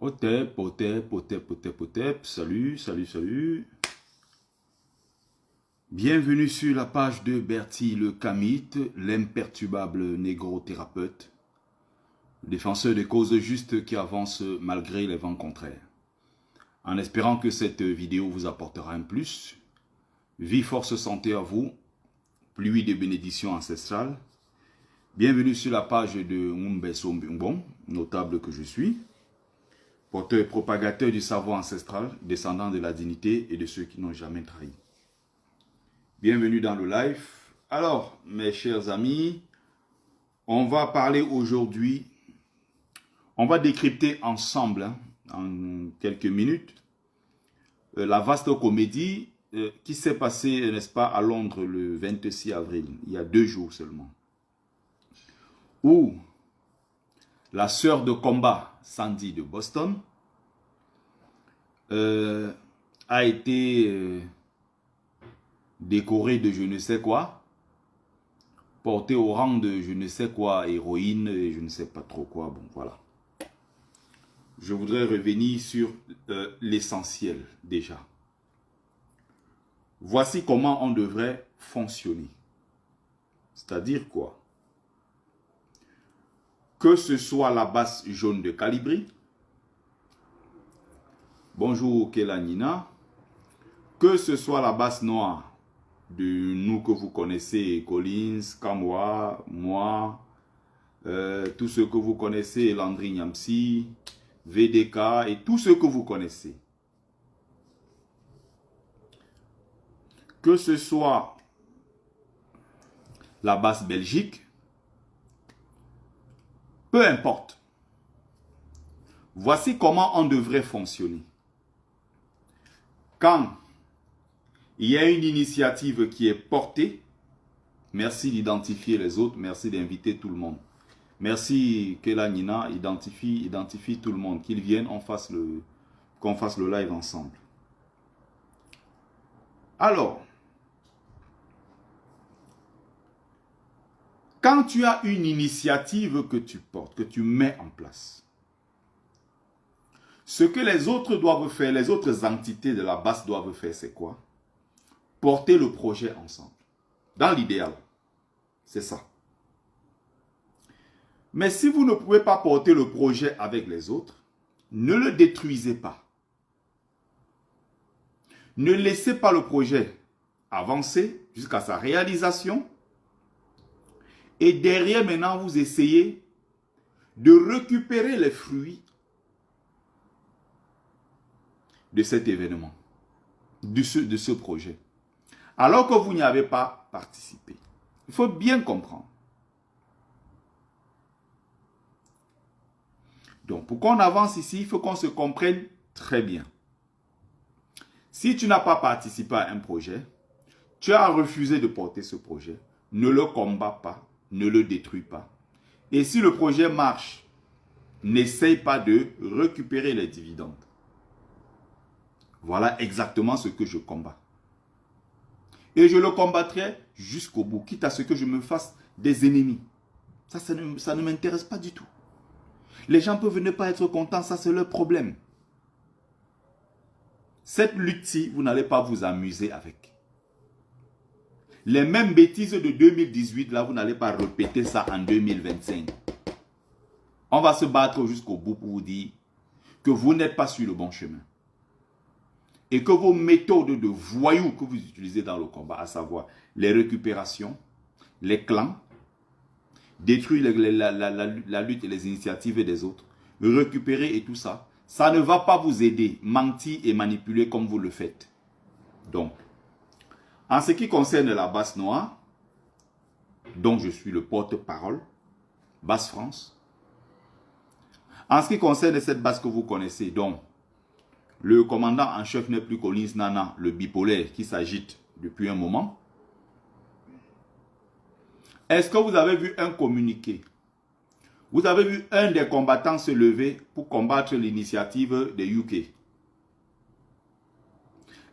Otep, Otep, Otep, Otep, Otep, salut, salut, salut. Bienvenue sur la page de Bertie le Kamite, l'imperturbable négro-thérapeute, défenseur des causes justes qui avance malgré les vents contraires. En espérant que cette vidéo vous apportera un plus, vie, force, santé à vous, pluie de bénédictions ancestrales. Bienvenue sur la page de Mbeso Mbongbong, notable que je suis, porteur et propagateur du savoir ancestral, descendant de la dignité et de ceux qui n'ont jamais trahi. Bienvenue dans le live. Alors, mes chers amis, on va parler aujourd'hui, on va décrypter ensemble, en quelques minutes, la vaste comédie qui s'est passée, n'est-ce pas, à Londres le 26 avril, il y a 2 jours seulement, où la sœur de combat Sandy de Boston a été décorée de je ne sais quoi, portée au rang de je ne sais quoi, héroïne et je ne sais pas trop quoi. Bon, voilà. Je voudrais revenir sur l'essentiel déjà. Voici comment on devrait fonctionner. C'est-à-dire quoi? Que ce soit la basse jaune de Calibri, bonjour Kélanina, que ce soit la basse noire de nous que vous connaissez, Collins, Kamwa, moi, tous ceux que vous connaissez, Landry Nyamsi, VDK et tous ceux que vous connaissez. Que ce soit la basse Belgique, peu importe. Voici comment on devrait fonctionner. Quand il y a une initiative qui est portée, merci d'identifier les autres, merci d'inviter tout le monde. Merci Kela Nina, identifie tout le monde, qu'ils viennent, qu'on fasse le live ensemble. Alors, quand tu as une initiative que tu portes, que tu mets en place, ce que les autres doivent faire, les autres entités de la base doivent faire, c'est quoi? Porter le projet ensemble. Dans l'idéal, c'est ça. Mais si vous ne pouvez pas porter le projet avec les autres, ne le détruisez pas. Ne laissez pas le projet avancer jusqu'à sa réalisation. Et derrière, maintenant, vous essayez de récupérer les fruits de cet événement, de ce projet, alors que vous n'y avez pas participé. Il faut bien comprendre. Donc, pour qu'on avance ici, il faut qu'on se comprenne très bien. Si tu n'as pas participé à un projet, tu as refusé de porter ce projet, ne le combats pas, ne le détruis pas. Et si le projet marche, n'essaye pas de récupérer les dividendes. Voilà exactement ce que je combats. Et je le combattrai jusqu'au bout, quitte à ce que je me fasse des ennemis. Ça ne m'intéresse pas du tout. Les gens peuvent ne pas être contents, ça c'est leur problème. Cette lutte-ci, vous n'allez pas vous amuser avec. Les mêmes bêtises de 2018, là, vous n'allez pas répéter ça en 2025. On va se battre jusqu'au bout pour vous dire que vous n'êtes pas sur le bon chemin. Et que vos méthodes de voyous que vous utilisez dans le combat, à savoir les récupérations, les clans, détruire la lutte et les initiatives des autres, récupérer et tout ça, ça ne va pas vous aider, mentir et manipuler comme vous le faites. Donc, en ce qui concerne la basse noire, dont je suis le porte-parole, Basse France, en ce qui concerne cette base que vous connaissez, donc, le commandant en chef n'est plus Collins Nana, le bipolaire qui s'agite depuis un moment. Est-ce que vous avez vu un communiqué? Vous avez vu un des combattants se lever pour combattre l'initiative des UK?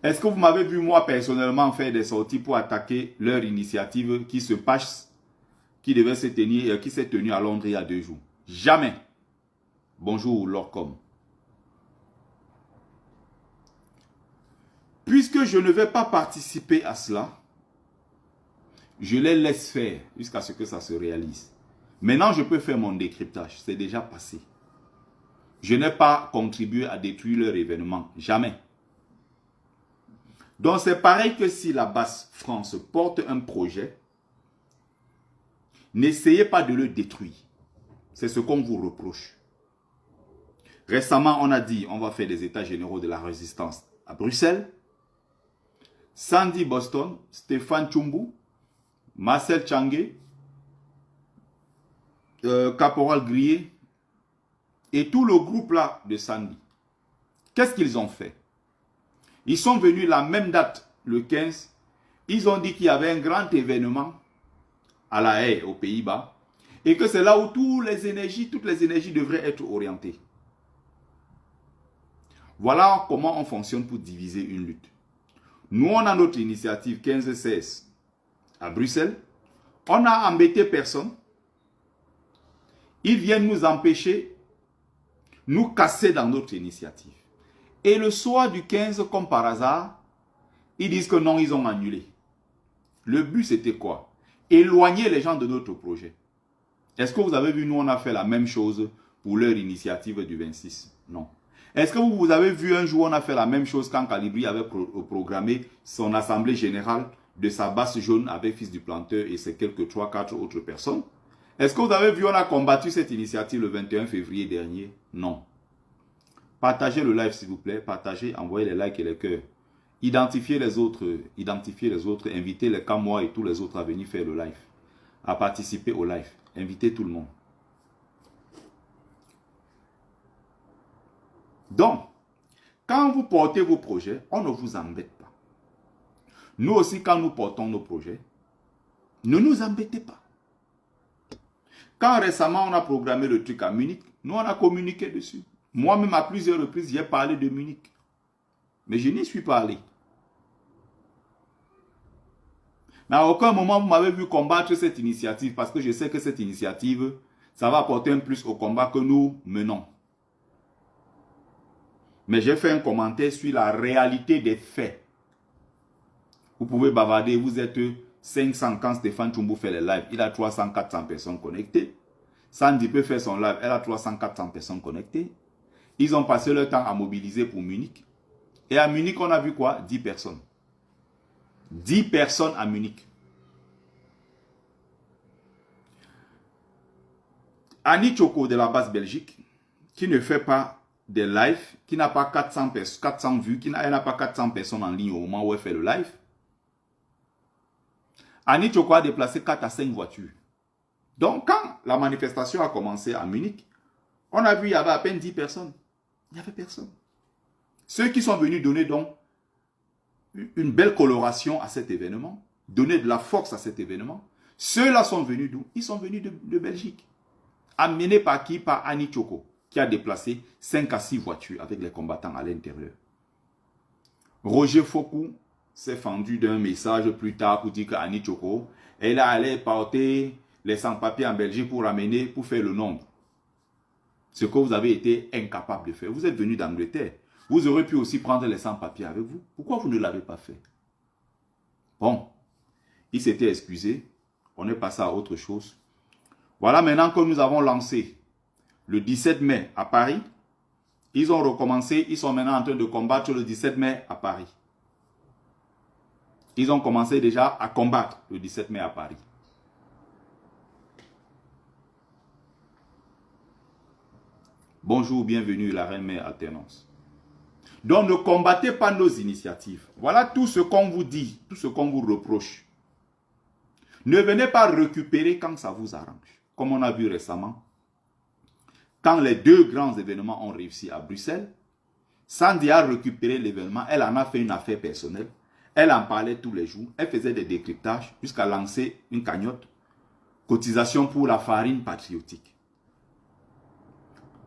Est-ce que vous m'avez vu moi personnellement faire des sorties pour attaquer leur initiative qui se passe, qui devait se tenir, qui s'est tenue à Londres il y a 2 jours? Jamais. Bonjour Lorcom. puisque je ne vais pas participer à cela, je les laisse faire jusqu'à ce que ça se réalise. Maintenant, je peux faire mon décryptage. C'est déjà passé. Je n'ai pas contribué à détruire leur événement. Jamais. Donc, c'est pareil que si la basse France porte un projet, n'essayez pas de le détruire. C'est ce qu'on vous reproche. Récemment, on a dit on va faire des états généraux de la résistance à Bruxelles. Sandy Boston, Stéphane Tchumbu, Marcel Tchangé, Caporal Grier et tout le groupe là de Sandy. Qu'est-ce qu'ils ont fait? Ils sont venus la même date, le 15. Ils ont dit qu'il y avait un grand événement à La Haye, aux Pays-Bas, et que c'est là où toutes les énergies devraient être orientées. Voilà comment on fonctionne pour diviser une lutte. Nous, on a notre initiative 15-16 à Bruxelles. On n'a embêté personne. Ils viennent nous empêcher, nous casser dans notre initiative. Et le soir du 15, comme par hasard, ils disent que non, ils ont annulé. Le but, c'était quoi? Éloigner les gens de notre projet. Est-ce que vous avez vu, nous, on a fait la même chose pour leur initiative du 26? Non. Est-ce que vous avez vu un jour, on a fait la même chose quand Calibri avait programmé son assemblée générale de sa basse jaune avec Fils du Planteur et ses quelques 3-4 autres personnes? Est-ce que vous avez vu, on a combattu cette initiative le 21 février dernier? Non. Partagez le live s'il vous plaît, partagez, envoyez les likes et les cœurs. Identifiez les autres, invitez les Camois et tous les autres à venir faire le live, à participer au live. Invitez tout le monde. Donc, quand vous portez vos projets, on ne vous embête pas. Nous aussi, quand nous portons nos projets, ne nous embêtez pas. Quand récemment on a programmé le truc à Munich, nous on a communiqué dessus. Moi-même à plusieurs reprises, j'ai parlé de Munich. Mais je n'y suis pas allé. Mais à aucun moment vous m'avez vu combattre cette initiative parce que je sais que cette initiative, ça va apporter un plus au combat que nous menons. Mais j'ai fait un commentaire sur la réalité des faits. Vous pouvez bavarder, vous êtes 500 quand Stéphane Tchumbu fait les lives. Il a 300-400 personnes connectées. Sandy peut faire son live, elle a 300-400 personnes connectées. Ils ont passé leur temps à mobiliser pour Munich. Et à Munich, on a vu quoi? 10 personnes. 10 personnes à Munich. Annie Choco de la base Belgique, qui ne fait pas des lives, qui n'a pas 400 vues, elle n'a pas 400 personnes en ligne au moment où elle fait le live. Annie Choco a déplacé 4 à 5 voitures. Donc, quand la manifestation a commencé à Munich, on a vu il y avait à peine 10 personnes. Il n'y avait personne. Ceux qui sont venus donner donc une belle coloration à cet événement, donner de la force à cet événement, ceux-là sont venus d'où? Ils sont venus de Belgique. Amenés par qui? Par Annie Choco, qui a déplacé 5 à 6 voitures avec les combattants à l'intérieur. Roger Foucault s'est fendu d'un message plus tard pour dire qu'Annie Choco, elle allait porter les sans-papiers en Belgique pour ramener, pour faire le nombre. Ce que vous avez été incapable de faire. Vous êtes venu d'Angleterre. Vous aurez pu aussi prendre les sans-papiers avec vous. Pourquoi vous ne l'avez pas fait? Bon, il s'était excusé. On est passé à autre chose. Voilà maintenant que nous avons lancé le 17 mai à Paris. Ils ont recommencé. Ils sont maintenant en train de combattre le 17 mai à Paris. Ils ont commencé déjà à combattre le 17 mai à Paris. Bonjour, bienvenue, la reine-mère Alternance. Donc, ne combattez pas nos initiatives. Voilà tout ce qu'on vous dit, tout ce qu'on vous reproche. Ne venez pas récupérer quand ça vous arrange. Comme on a vu récemment, quand les 2 grands événements ont réussi à Bruxelles, Sandy a récupéré l'événement, elle en a fait une affaire personnelle. Elle en parlait tous les jours, elle faisait des décryptages jusqu'à lancer une cagnotte, cotisation pour la farine patriotique.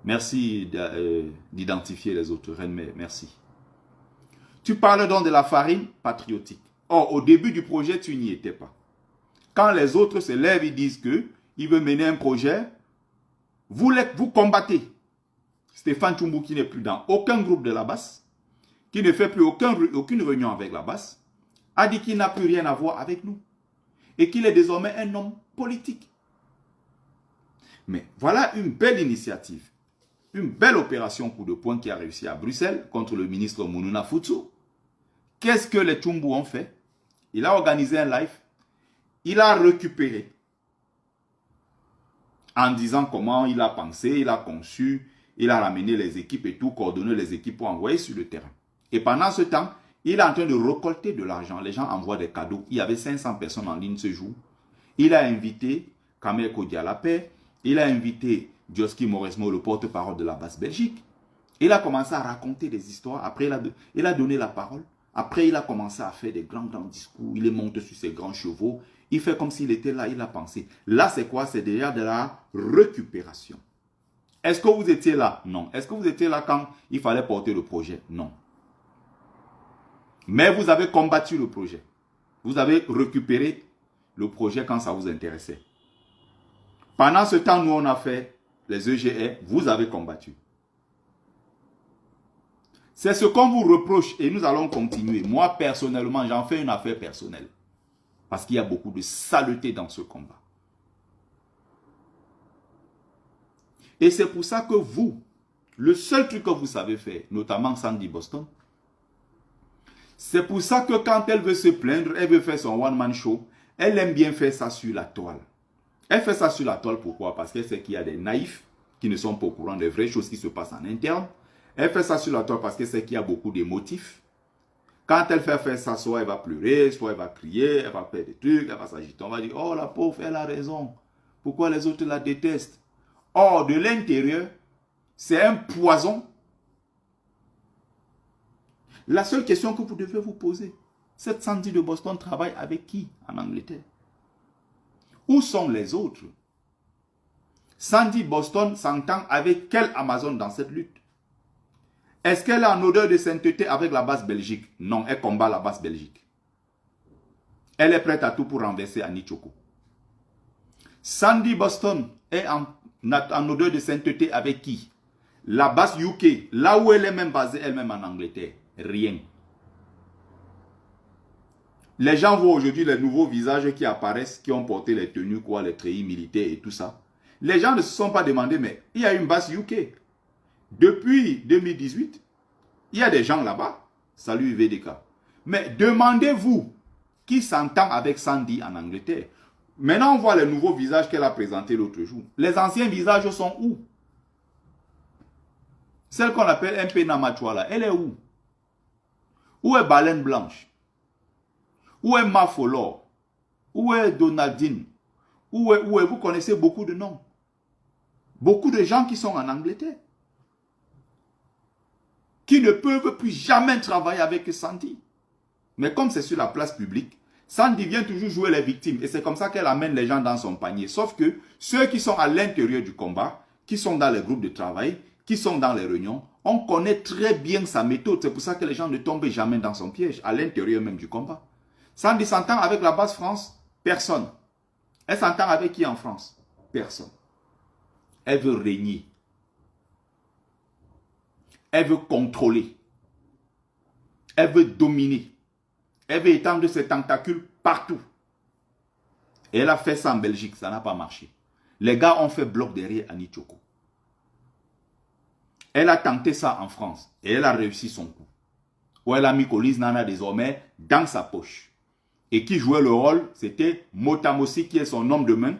Merci d'identifier les autres, reine-mère, merci. Tu parles donc de la farine patriotique. Or, au début du projet, tu n'y étais pas. Quand les autres se lèvent, ils disent qu'ils veulent mener un projet, vous combattez. Stéphane Tchumbu qui n'est plus dans aucun groupe de la basse, qui ne fait plus aucune réunion avec la base, a dit qu'il n'a plus rien à voir avec nous et qu'il est désormais un homme politique. Mais voilà une belle initiative, une belle opération coup de poing qui a réussi à Bruxelles contre le ministre Mounouna Foutsou. Qu'est-ce que les Tchumbu ont fait? Il a organisé un live, il a récupéré en disant comment il a pensé, il a conçu, il a ramené les équipes et tout, coordonné les équipes pour envoyer sur le terrain. Et pendant ce temps, il est en train de récolter de l'argent. Les gens envoient des cadeaux. Il y avait 500 personnes en ligne ce jour. Il a invité Kamel Kodialapé, il a invité Dioski Mauresmo, le porte-parole de la Basse-Belgique. Il a commencé à raconter des histoires. Après, il a donné la parole. Après, il a commencé à faire des grands discours. Il est monté sur ses grands chevaux. Il fait comme s'il était là, il a pensé. Là, c'est quoi? C'est déjà de la récupération. Est-ce que vous étiez là? Non. Est-ce que vous étiez là quand il fallait porter le projet? Non. Mais vous avez combattu le projet. Vous avez récupéré le projet quand ça vous intéressait. Pendant ce temps, nous, on a fait les EGR. Vous avez combattu. C'est ce qu'on vous reproche et nous allons continuer. Moi, personnellement, j'en fais une affaire personnelle. Parce qu'il y a beaucoup de saleté dans ce combat. Et c'est pour ça que vous, le seul truc que vous savez faire, notamment Sandy Boston, c'est pour ça que quand elle veut se plaindre, elle veut faire son one-man show, elle aime bien faire ça sur la toile. Elle fait ça sur la toile, pourquoi? Parce qu'elle sait qu'il y a des naïfs qui ne sont pas au courant des vraies choses qui se passent en interne. Elle fait ça sur la toile parce qu'elle sait qu'il y a beaucoup d'émotifs. Quand elle fait faire ça, soit elle va pleurer, soit elle va crier, elle va faire des trucs, elle va s'agiter. On va dire, oh la pauvre, elle a raison. Pourquoi les autres la détestent? Or, de l'intérieur, c'est un poison. La seule question que vous devez vous poser, cette Sandy de Boston travaille avec qui en Angleterre? Où sont les autres? Sandy Boston s'entend avec quel Amazon dans cette lutte? Est-ce qu'elle est en odeur de sainteté avec la base Belgique? Non, elle combat la base Belgique. Elle est prête à tout pour renverser Annie Tchoko. Sandy Boston est en odeur de sainteté avec qui? La base UK, là où elle est même basée elle-même en Angleterre. Rien. Les gens voient aujourd'hui les nouveaux visages qui apparaissent, qui ont porté les tenues, quoi, les treillis militaires et tout ça. Les gens ne se sont pas demandé, mais il y a une base UK. Depuis 2018, il y a des gens là-bas. Salut VDK. Mais demandez-vous qui s'entend avec Sandy en Angleterre. Maintenant, on voit les nouveaux visages qu'elle a présentés l'autre jour. Les anciens visages sont où? Celle qu'on appelle MP Namachwala, elle est où? Où est Baleine Blanche? Où est Mafolor? Où est Donaldine? Où est? Vous connaissez beaucoup de noms. Beaucoup de gens qui sont en Angleterre. Qui ne peuvent plus jamais travailler avec Sandy. Mais comme c'est sur la place publique, Sandy vient toujours jouer les victimes. Et c'est comme ça qu'elle amène les gens dans son panier. Sauf que ceux qui sont à l'intérieur du combat, qui sont dans les groupes de travail, qui sont dans les réunions, on connaît très bien sa méthode. C'est pour ça que les gens ne tombent jamais dans son piège, à l'intérieur même du combat. Sandy s'entend avec la base France? Personne. Elle s'entend avec qui en France? Personne. Elle veut régner. Elle veut contrôler. Elle veut dominer. Elle veut étendre ses tentacules partout. Et elle a fait ça en Belgique, ça n'a pas marché. Les gars ont fait bloc derrière Annie Tchoko. Elle a tenté ça en France et elle a réussi son coup. Où elle a mis Collins Nana désormais dans sa poche. Et qui jouait le rôle, c'était Motamossi qui est son homme de main.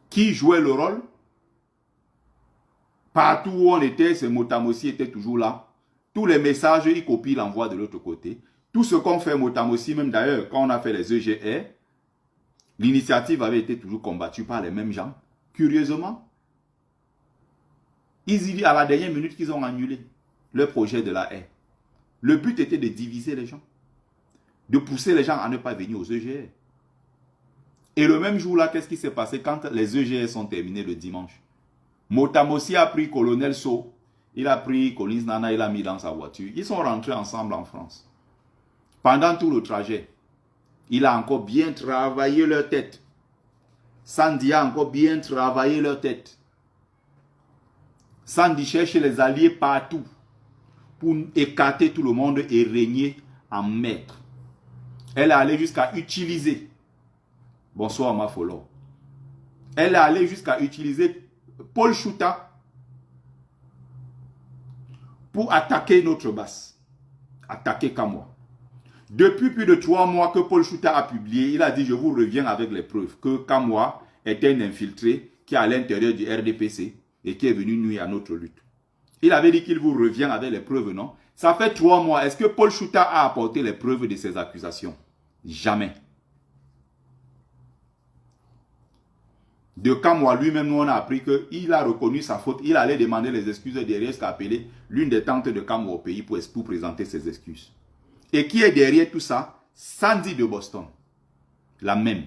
Qui jouait le rôle? Partout où on était, ce Motamossi était toujours là. Tous les messages, il copie, il envoie de l'autre côté. Tout ce qu'on fait Motamossi, même d'ailleurs, quand on a fait les EGR, l'initiative avait été toujours combattue par les mêmes gens. Curieusement, ils y disent à la dernière minute qu'ils ont annulé le projet de la haie. Le but était de diviser les gens. De pousser les gens à ne pas venir aux EGR. Et le même jour-là, qu'est-ce qui s'est passé quand les EGR sont terminés le dimanche? Motamossi a pris Colonel So, il a pris Collins Nana, il l'a mis dans sa voiture. Ils sont rentrés ensemble en France. Pendant tout le trajet, il a encore bien travaillé leur tête. Sandy a encore bien travaillé leur tête. Sandy cherche les alliés partout pour écarter tout le monde et régner en maître. Elle est allée jusqu'à utiliser, bonsoir Mafolo, elle est allée jusqu'à utiliser Paul Chouta pour attaquer notre base, attaquer Kamwa. Depuis plus de 3 mois que Paul Chouta a publié, il a dit je vous reviens avec les preuves que Kamwa était un infiltré qui est à l'intérieur du RDPC et qui est venu nuire à notre lutte. Il avait dit qu'il vous revient avec les preuves, non? Ça fait 3 mois. Est-ce que Paul Chouta a apporté les preuves de ses accusations? Jamais. De Kamwa lui-même, nous on a appris qu'il a reconnu sa faute. Il allait demander les excuses derrière ce qu'a appelé l'une des tantes de Kamwa au pays pour présenter ses excuses. Et qui est derrière tout ça? Sandy de Boston. La même.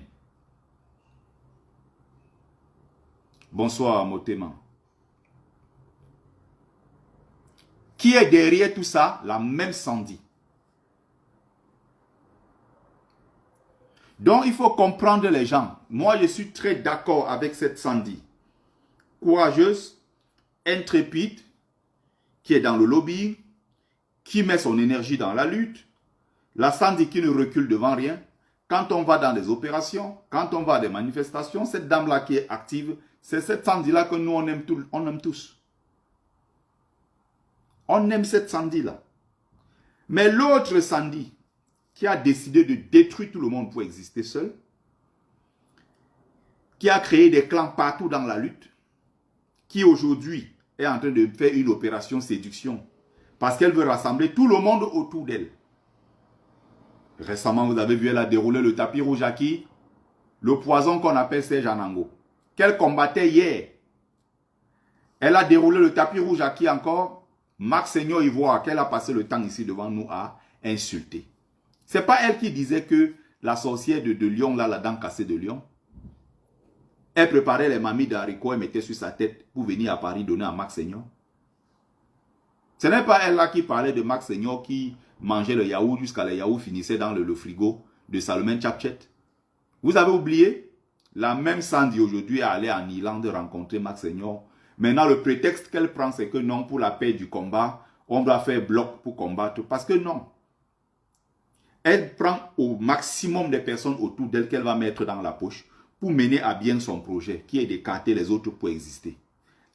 Bonsoir Motema. Qui est derrière tout ça? La même Sandy. Donc il faut comprendre les gens. Moi je suis très d'accord avec cette Sandy. Courageuse, intrépide, qui est dans le lobbying, qui met son énergie dans la lutte. La Sandy qui ne recule devant rien. Quand on va dans des opérations, quand on va à des manifestations, cette dame-là qui est active, c'est cette Sandy-là que nous on aime tous. On aime cette Sandy-là. Mais l'autre Sandy, qui a décidé de détruire tout le monde pour exister seul, qui a créé des clans partout dans la lutte, qui aujourd'hui est en train de faire une opération séduction, parce qu'elle veut rassembler tout le monde autour d'elle. Récemment, vous avez vu, elle a déroulé le tapis rouge à qui? Le poison qu'on appelle Serge Anango, qu'elle combattait hier. Elle a déroulé le tapis rouge à qui encore? Marc Seigneur Ivoire, qu'elle a passé le temps ici devant nous à insulter. C'est pas elle qui disait que la sorcière de Lyon, là, la dent cassée de Lyon, elle préparait les mamies d'haricots et mettait sur sa tête pour venir à Paris donner à Marc Seigneur. Ce n'est pas elle là qui parlait de Marc Seigneur qui mangeait le yaourt jusqu'à le yaourt finissait dans le frigo de Salomon Chapchet. Vous avez oublié? La même Sandy aujourd'hui est allée en Irlande rencontrer Marc Seigneur. Maintenant, le prétexte qu'elle prend, c'est que non, pour la paix du combat, on doit faire bloc pour combattre. Parce que non. Elle prend au maximum des personnes autour d'elle qu'elle va mettre dans la poche pour mener à bien son projet, qui est d'écarter les autres pour exister.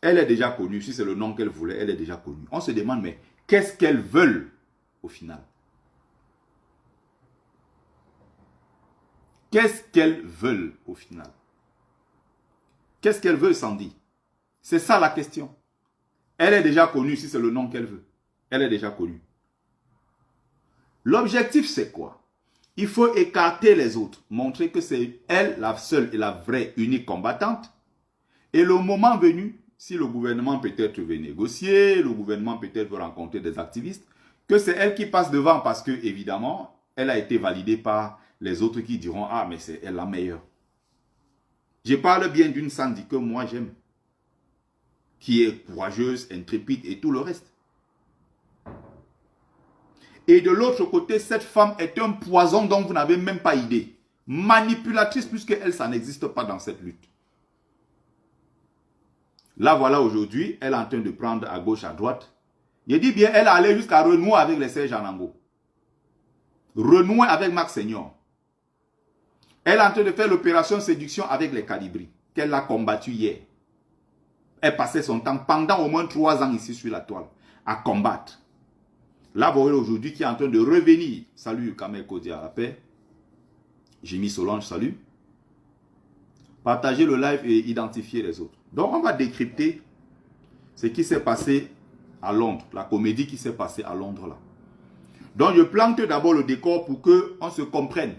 Elle est déjà connue, si c'est le nom qu'elle voulait, elle est déjà connue. On se demande, mais qu'est-ce qu'elles veulent au final? Qu'est-ce qu'elles veulent au final? Qu'est-ce qu'elle veut, Sandy? C'est ça la question. Elle est déjà connue, si c'est le nom qu'elle veut. Elle est déjà connue. L'objectif, c'est quoi? Il faut écarter les autres, montrer que c'est elle la seule et la vraie unique combattante. Et le moment venu, si le gouvernement peut-être veut négocier, le gouvernement peut-être veut rencontrer des activistes, que c'est elle qui passe devant parce que, évidemment, elle a été validée par les autres qui diront « Ah, mais c'est elle la meilleure ». Je parle bien d'une Sandy que moi j'aime, qui est courageuse, intrépide et tout le reste. Et de l'autre côté, cette femme est un poison dont vous n'avez même pas idée. Manipulatrice puisqu'elle, ça n'existe pas dans cette lutte. Là, voilà, aujourd'hui, elle est en train de prendre à gauche, à droite. Je dis bien, elle est allée jusqu'à renouer avec les Serge Anango. Renouer avec Marc Seigneur. Elle est en train de faire l'opération séduction avec les Calibri, qu'elle a combattu hier. Elle passait son temps pendant au moins 3 ans ici sur la toile à combattre. Là, vous voyez aujourd'hui qui est en train de revenir. Salut Kamel Kodia, la paix. Jimmy Solange, salut. Partagez le live et identifiez les autres. Donc, on va décrypter ce qui s'est passé à Londres, la comédie qui s'est passée à Londres là. Donc, je plante d'abord le décor pour qu'on se comprenne.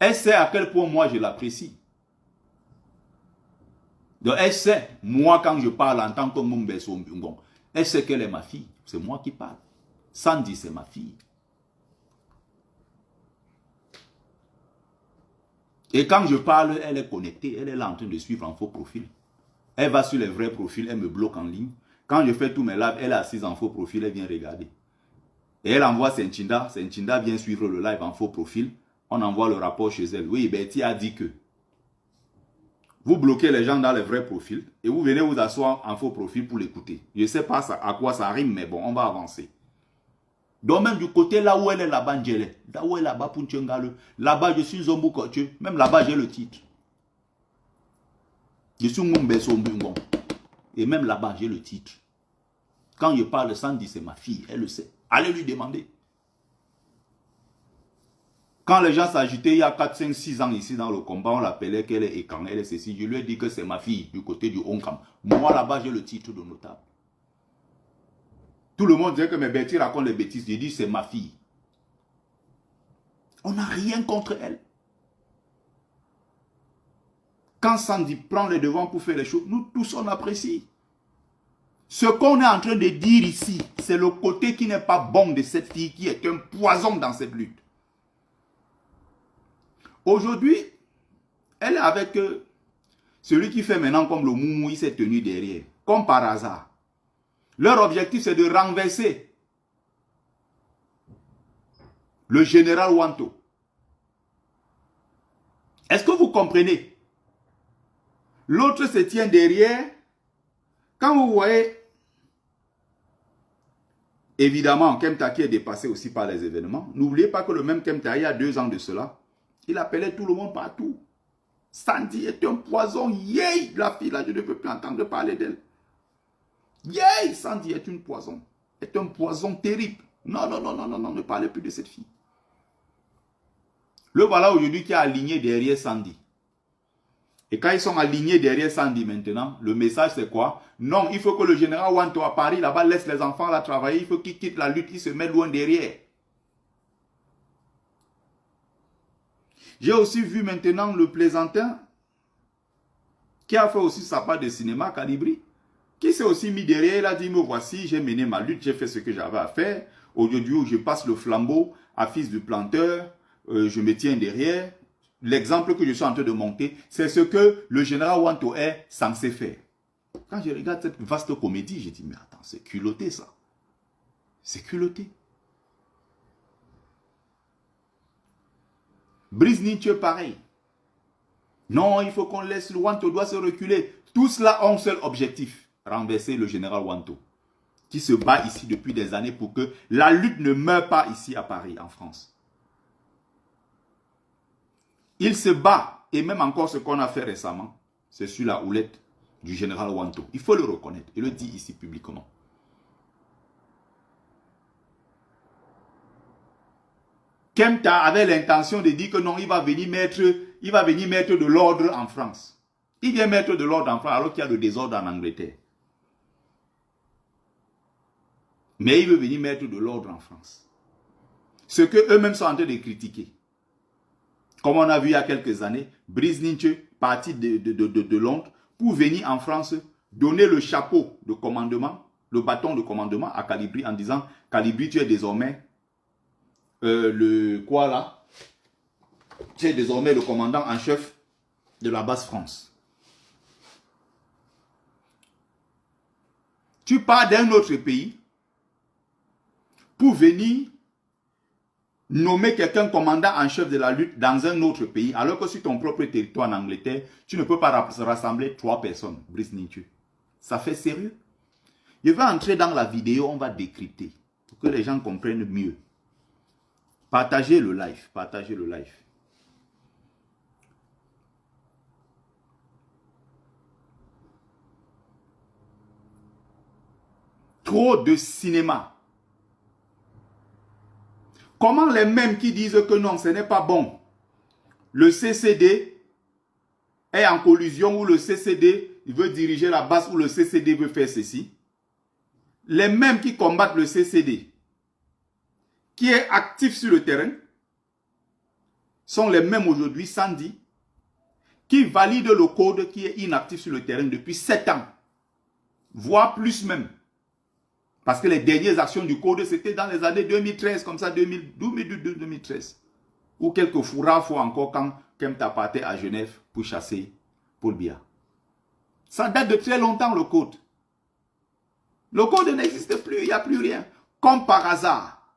Elle sait à quel point moi je l'apprécie. Donc, elle sait, moi quand je parle en tant que Mumbeso Mbungon, elle sait qu'elle est ma fille. C'est moi qui parle. Sandy, c'est ma fille. Et quand je parle, elle est connectée. Elle est là en train de suivre en faux profil. Elle va sur les vrais profils. Elle me bloque en ligne. Quand je fais tous mes lives, elle est assise en faux profil. Elle vient regarder. Et elle envoie Senchinda. Senchinda vient suivre le live en faux profil. On envoie le rapport chez elle. Oui, Betty a dit que. Vous bloquez les gens dans les vrais profils et vous venez vous asseoir en faux profil pour l'écouter. Je ne sais pas à quoi ça rime, mais bon, on va avancer. Donc même du côté là où elle est là-bas, là où elle est là-bas pour Ntchengale, là-bas je suis Zombo Kotche, même là-bas j'ai le titre. Je suis Mumbe Sombungon. Et même là-bas j'ai le titre. Quand je parle de Sandy, c'est ma fille, elle le sait. Allez lui demander. Quand les gens s'agitaient il y a 4, 5, 6 ans ici dans le combat, on l'appelait qu'elle est écan, elle est ceci. Je lui ai dit que c'est ma fille du côté du Hongkong. Moi là-bas j'ai le titre de notable. Tout le monde disait que mes bêtises racontent les bêtises. J'ai dit c'est ma fille. On n'a rien contre elle. Quand Sandy prend les devants pour faire les choses, nous tous on apprécie. Ce qu'on est en train de dire ici, c'est le côté qui n'est pas bon de cette fille, qui est un poison dans cette lutte. Aujourd'hui, elle est avec celui qui fait maintenant comme le moumou, il s'est tenu derrière. Comme par hasard. Leur objectif, c'est de renverser le général Wanto. Est-ce que vous comprenez? L'autre se tient derrière. Quand vous voyez, évidemment, Kemta qui est dépassé aussi par les événements, n'oubliez pas que le même Kemta, il y a 2 ans de cela, il appelait tout le monde partout. Sandy est un poison. Yay! La fille là, je ne peux plus entendre parler d'elle. Yay! Sandy est une poison. Est un poison terrible. Non, non, non, non, non, non, ne parlez plus de cette fille. Le voilà aujourd'hui qui est aligné derrière Sandy. Et quand ils sont alignés derrière Sandy maintenant, le message c'est quoi? Non, il faut que le général Wanto à Paris là-bas laisse les enfants là travailler. Il faut qu'ils quittent la lutte, qu'ils se mettent loin derrière. J'ai aussi vu maintenant le plaisantin qui a fait aussi sa part de cinéma, Calibri, qui s'est aussi mis derrière. Il a dit, me voici, j'ai mené ma lutte, j'ai fait ce que j'avais à faire. Aujourd'hui, je passe le flambeau à fils du planteur, je me tiens derrière. L'exemple que je suis en train de monter, c'est ce que le général Wanto est censé faire. Quand je regarde cette vaste comédie, je dis, mais attends, c'est culotté ça. C'est culotté. Brice Nietzsche, pareil. Non, il faut qu'on laisse le Wanto, doit se reculer. Tout cela ont un seul objectif, renverser le général Wanto, qui se bat ici depuis des années pour que la lutte ne meure pas ici à Paris, en France. Il se bat, et même encore ce qu'on a fait récemment, c'est sur la houlette du général Wanto. Il faut le reconnaître, il le dit ici publiquement. Kemta avait l'intention de dire que non, il va venir mettre de l'ordre en France. Il vient mettre de l'ordre en France alors qu'il y a le désordre en Angleterre. Mais il veut venir mettre de l'ordre en France. Ce que eux-mêmes sont en train de critiquer. Comme on a vu il y a quelques années, Brice Nietzsche parti de Londres pour venir en France donner le chapeau de commandement, le bâton de commandement à Calibri en disant « Calibri, tu es désormais tu es désormais le commandant en chef de la base France. » Tu pars d'un autre pays pour venir nommer quelqu'un commandant en chef de la lutte dans un autre pays, alors que sur ton propre territoire en Angleterre, tu ne peux pas rassembler 3 personnes, Brice Nietzsche. Ça fait sérieux? Je vais entrer dans la vidéo, on va décrypter, pour que les gens comprennent mieux. Partagez le live, partagez le live. Trop de cinéma. Comment les mêmes qui disent que non, ce n'est pas bon, le CCD est en collusion ou le CCD veut diriger la base ou le CCD veut faire ceci, les mêmes qui combattent le CCD, qui est actif sur le terrain, sont les mêmes aujourd'hui, Sandy, qui valident le code qui est inactif sur le terrain depuis 7 ans, voire plus même. Parce que les dernières actions du code, c'était dans les années 2013, comme ça, 2012-2013. Ou quelques fourras fois encore quand Kemta partait à Genève pour chasser Paul Biya. Ça date de très longtemps, le code. Le code n'existe plus, il n'y a plus rien. Comme par hasard,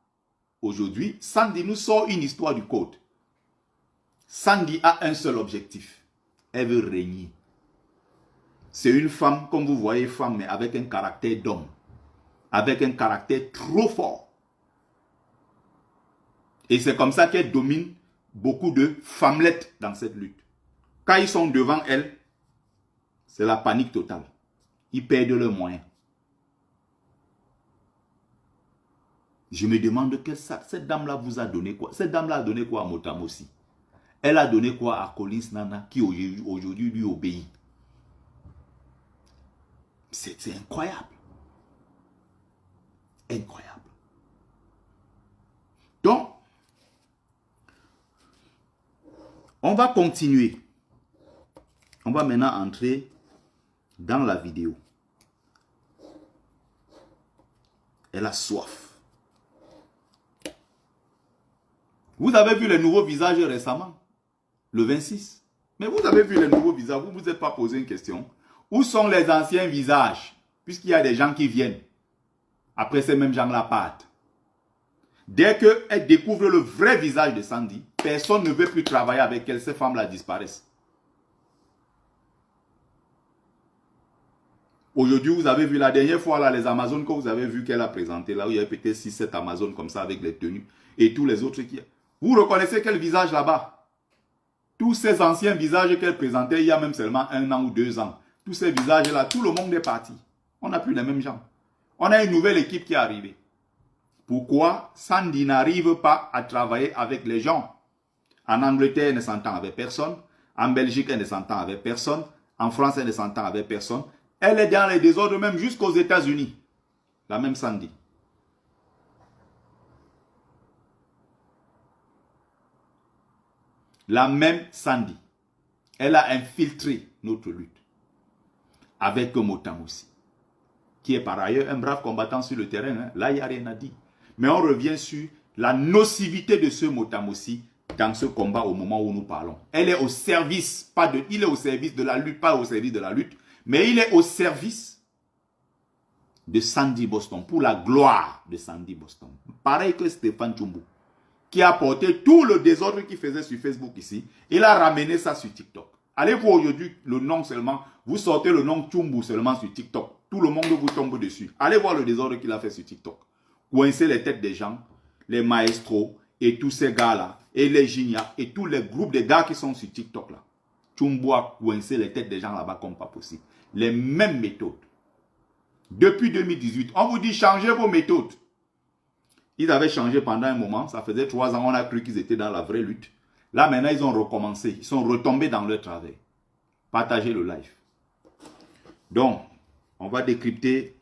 aujourd'hui, Sandy nous sort une histoire du code. Sandy a un seul objectif. Elle veut régner. c'est une femme, comme vous voyez, femme, mais avec un caractère d'homme. Avec un caractère trop fort. Et c'est comme ça qu'elle domine beaucoup de femmelettes dans cette lutte. Quand ils sont devant elle, c'est la panique totale. Ils perdent leurs moyens. Je me demande que cette dame-là vous a donné quoi? Cette dame-là a donné quoi à Motam aussi? Elle a donné quoi à Collins Nana qui aujourd'hui lui obéit? C'est incroyable. Incroyable. Donc, on va continuer. On va maintenant entrer dans la vidéo. Elle a soif. Vous avez vu les nouveaux visages récemment, le 26. Mais vous avez vu les nouveaux visages, vous ne vous êtes pas posé une question. Où sont les anciens visages? Puisqu'il y a des gens qui viennent. Après, ces mêmes gens-là partent. Dès qu'elle découvre le vrai visage de Sandy, personne ne veut plus travailler avec elle. Ces femmes-là disparaissent. Aujourd'hui, vous avez vu la dernière fois, là, les Amazones que vous avez vu qu'elle a présenté, là où il y avait peut-être 6-7 Amazones comme ça avec les tenues et tous les autres qui... Vous reconnaissez quel visage là-bas? Tous ces anciens visages qu'elle présentait il y a même seulement 1 an ou 2 ans. Tous ces visages-là, tout le monde est parti. On n'a plus les mêmes gens. On a une nouvelle équipe qui est arrivée. Pourquoi Sandy n'arrive pas à travailler avec les gens? En Angleterre, elle ne s'entend avec personne. En Belgique, elle ne s'entend avec personne. En France, elle ne s'entend avec personne. Elle est dans les désordres même jusqu'aux États-Unis. La même Sandy. La même Sandy. Elle a infiltré notre lutte. Avec Motam aussi. Qui est par ailleurs un brave combattant sur le terrain. Hein. Là, il n'y a rien à dire. Mais on revient sur la nocivité de ce Motam aussi dans ce combat au moment où nous parlons. Elle est au service, il est au service de la lutte, pas au service de la lutte, mais il est au service de Sandy Boston, pour la gloire de Sandy Boston. Pareil que Stéphane Tchoumbou, qui a porté tout le désordre qu'il faisait sur Facebook ici, il a ramené ça sur TikTok. Allez voir aujourd'hui le nom seulement, vous sortez le nom Tchoumbou seulement sur TikTok, tout le monde vous tombe dessus. Allez voir le désordre qu'il a fait sur TikTok. Coincer les têtes des gens, les maestros et tous ces gars-là, et les Ginia, et tous les groupes de gars qui sont sur TikTok là. Tchoumbou a coincé les têtes des gens là-bas comme pas possible. Les mêmes méthodes. Depuis 2018, on vous dit changez vos méthodes. Ils avaient changé pendant un moment, ça faisait 3 ans, on a cru qu'ils étaient dans la vraie lutte. Là maintenant, ils ont recommencé, ils sont retombés dans leur travail. Partagez le live. Donc, on va décrypter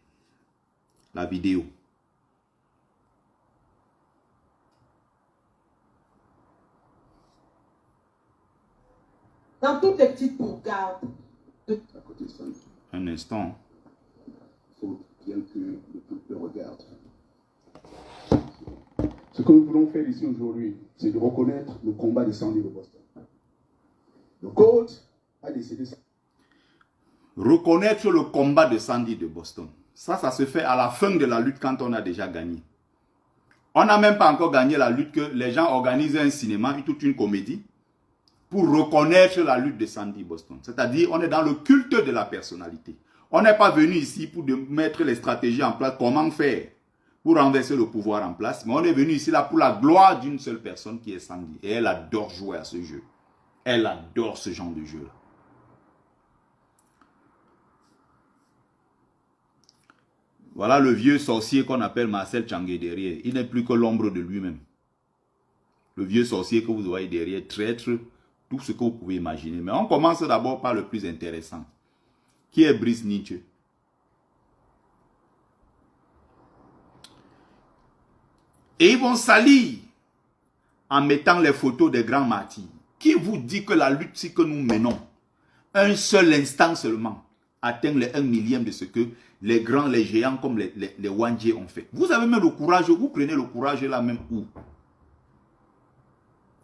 la vidéo. Dans toutes les petites bourgades. Un instant. Il faut bien que le peuple regarde. Ce que nous voulons faire ici aujourd'hui, c'est de reconnaître le combat de Sandy de Boston. Le GOAT a décidé ça. Reconnaître le combat de Sandy de Boston. Ça se fait à la fin de la lutte quand on a déjà gagné. On n'a même pas encore gagné la lutte que les gens organisent un cinéma, toute une comédie, pour reconnaître la lutte de Sandy Boston. C'est-à-dire, on est dans le culte de la personnalité. On n'est pas venu ici pour mettre les stratégies en place, comment faire pour renverser le pouvoir en place, mais on est venu ici là pour la gloire d'une seule personne qui est Sandy. Et elle adore jouer à ce jeu. Elle adore ce genre de jeu-là. Voilà le vieux sorcier qu'on appelle Marcel Tchangé derrière. Il n'est plus que l'ombre de lui-même. Le vieux sorcier que vous voyez derrière, traître, tout ce que vous pouvez imaginer. Mais on commence d'abord par le plus intéressant. Qui est Brice Nietzsche? Et ils vont salir en mettant les photos des grands martyrs. Qui vous dit que la lutte que nous menons, un seul instant seulement, atteint les 1 millième de ce que les grands, les géants comme les Wangé ont fait? Vous avez même le courage, vous prenez le courage là même où?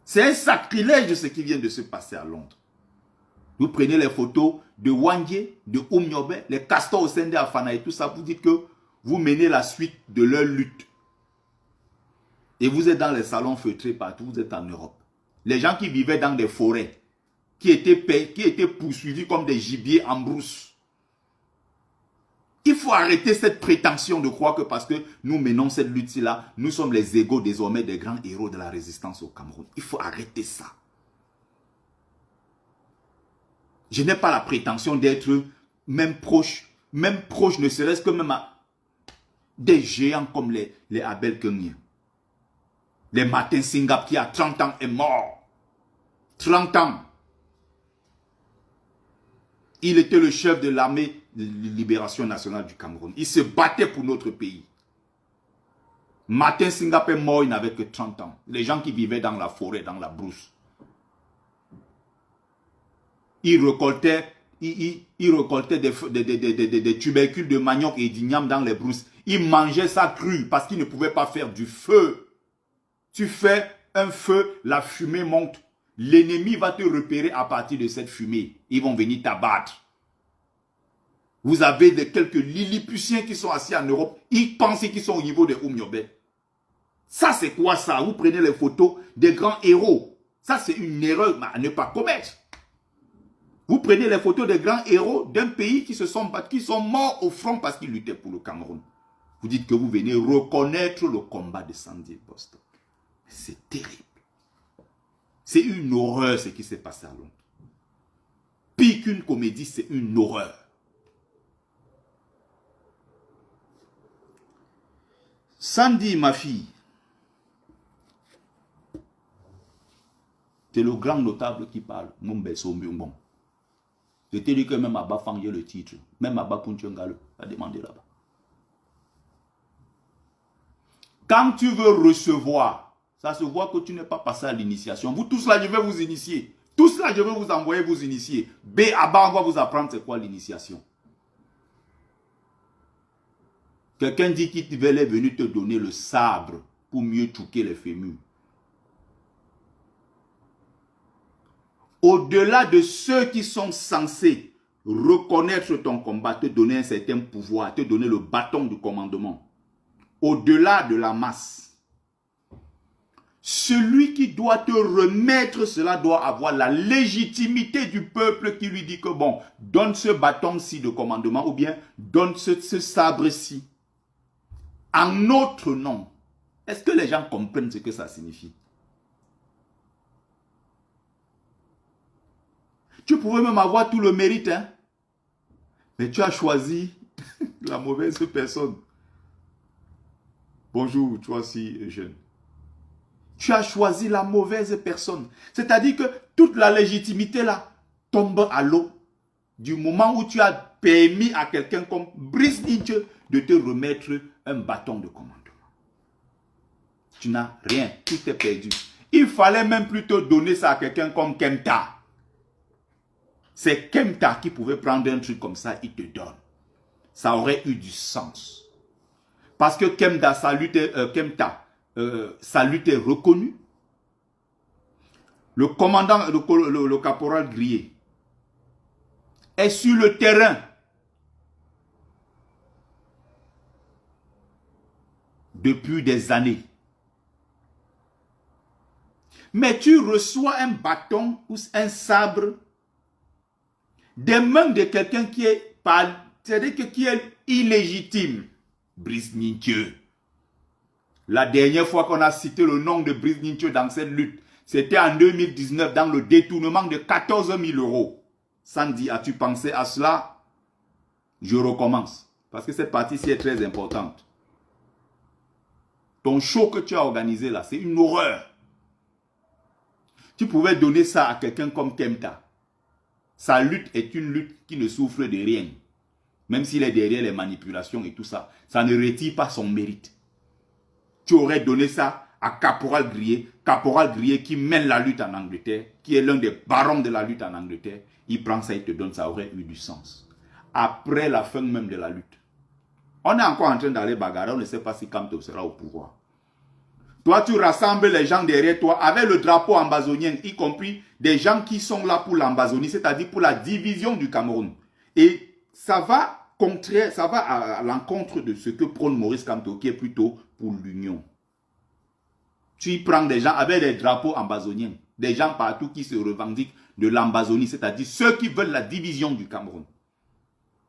C'est un sacrilège de ce qui vient de se passer à Londres. Vous prenez les photos de Wangé, de Oumniobe, les castors au sein de Afana et tout ça, vous dites que vous menez la suite de leur lutte. Et vous êtes dans les salons feutrés partout, vous êtes en Europe. Les gens qui vivaient dans des forêts, qui étaient poursuivis comme des gibiers en brousse. Il faut arrêter cette prétention de croire que parce que nous menons cette lutte-là, nous sommes les égaux désormais des grands héros de la résistance au Cameroun. Il faut arrêter ça. Je n'ai pas la prétention d'être même proche, ne serait-ce que même à des géants comme les Abel Kenyé. Les Martin Singap qui a 30 ans est mort. 30 ans. Il était le chef de l'armée de libération nationale du Cameroun. Il se battait pour notre pays. Martin Singap est mort, il n'avait que 30 ans. Les gens qui vivaient dans la forêt, dans la brousse. Il récoltait des tubercules de manioc et d'igname dans les brousses. Il mangeait ça cru parce qu'il ne pouvait pas faire du feu. Tu fais un feu, la fumée monte. L'ennemi va te repérer à partir de cette fumée. Ils vont venir t'abattre. Vous avez quelques Lilliputiens qui sont assis en Europe. Ils pensent qu'ils sont au niveau de Oumyobé. Ça, c'est quoi ça? Vous prenez les photos des grands héros. Ça, c'est une erreur à ne pas commettre. Vous prenez les photos des grands héros d'un pays qui se sont battus, qui sont morts au front parce qu'ils luttaient pour le Cameroun. Vous dites que vous venez reconnaître le combat de Sandy Boston. C'est terrible. C'est une horreur ce qui s'est passé à Londres. Pire qu'une comédie, c'est une horreur. Sandy, ma fille, c'est le grand notable qui parle. Je t'ai dit que même Abba Fangé le titre, même Abba Punchengale a demandé là-bas. Quand tu veux recevoir, ça se voit que tu n'es pas passé à l'initiation. Vous tous là, je vais vous initier. Tous là, je vais vous envoyer vous initier. B, Abba, on va vous apprendre c'est quoi l'initiation. Quelqu'un dit qu'il est venu te donner le sabre pour mieux touquer les fémurs. Au-delà de ceux qui sont censés reconnaître ton combat, te donner un certain pouvoir, te donner le bâton du commandement, au-delà de la masse, celui qui doit te remettre cela doit avoir la légitimité du peuple qui lui dit que bon, donne ce bâton-ci de commandement ou bien donne ce sabre-ci en notre nom. Est-ce que les gens comprennent ce que ça signifie? Tu pouvais même avoir tout le mérite, hein? Mais tu as choisi la mauvaise personne. Bonjour, toi aussi, jeune. Tu as choisi la mauvaise personne. C'est-à-dire que toute la légitimité là tombe à l'eau du moment où tu as permis à quelqu'un comme Brice Nietzsche de te remettre un bâton de commandement. Tu n'as rien, tout est perdu. Il fallait même plutôt donner ça à quelqu'un comme Kemta. C'est Kemta qui pouvait prendre un truc comme ça, il te donne. Ça aurait eu du sens. Parce que Kemta, sa lutte est reconnue. Le commandant, le caporal Grier, est sur le terrain. Depuis des années. Mais tu reçois un bâton ou un sabre des mains de quelqu'un qui est illégitime. Brice Nietzsche. La dernière fois qu'on a cité le nom de Brice Nietzsche dans cette lutte, c'était en 2019 dans le détournement de 14 000 €. Sandy, as-tu pensé à cela? Je recommence. Parce que cette partie-ci est très importante. Ton show que tu as organisé là, c'est une horreur. Tu pouvais donner ça à quelqu'un comme Kemta. Sa lutte est une lutte qui ne souffre de rien. Même s'il est derrière les manipulations et tout ça, ça ne retire pas son mérite. Tu aurais donné ça à Caporal Grier qui mène la lutte en Angleterre, qui est l'un des barons de la lutte en Angleterre. Il prend ça, il te donne, ça aurait eu du sens. Après la fin même de la lutte. On est encore en train d'aller bagarrer, on ne sait pas si Kamto sera au pouvoir. Toi, tu rassembles les gens derrière toi avec le drapeau ambazonien, y compris des gens qui sont là pour l'Ambazonie, c'est-à-dire pour la division du Cameroun. Et ça va à l'encontre de ce que prône Maurice Kamto, qui est plutôt pour l'union. Tu prends des gens avec des drapeaux ambazoniens, des gens partout qui se revendiquent de l'Ambazonie, c'est-à-dire ceux qui veulent la division du Cameroun.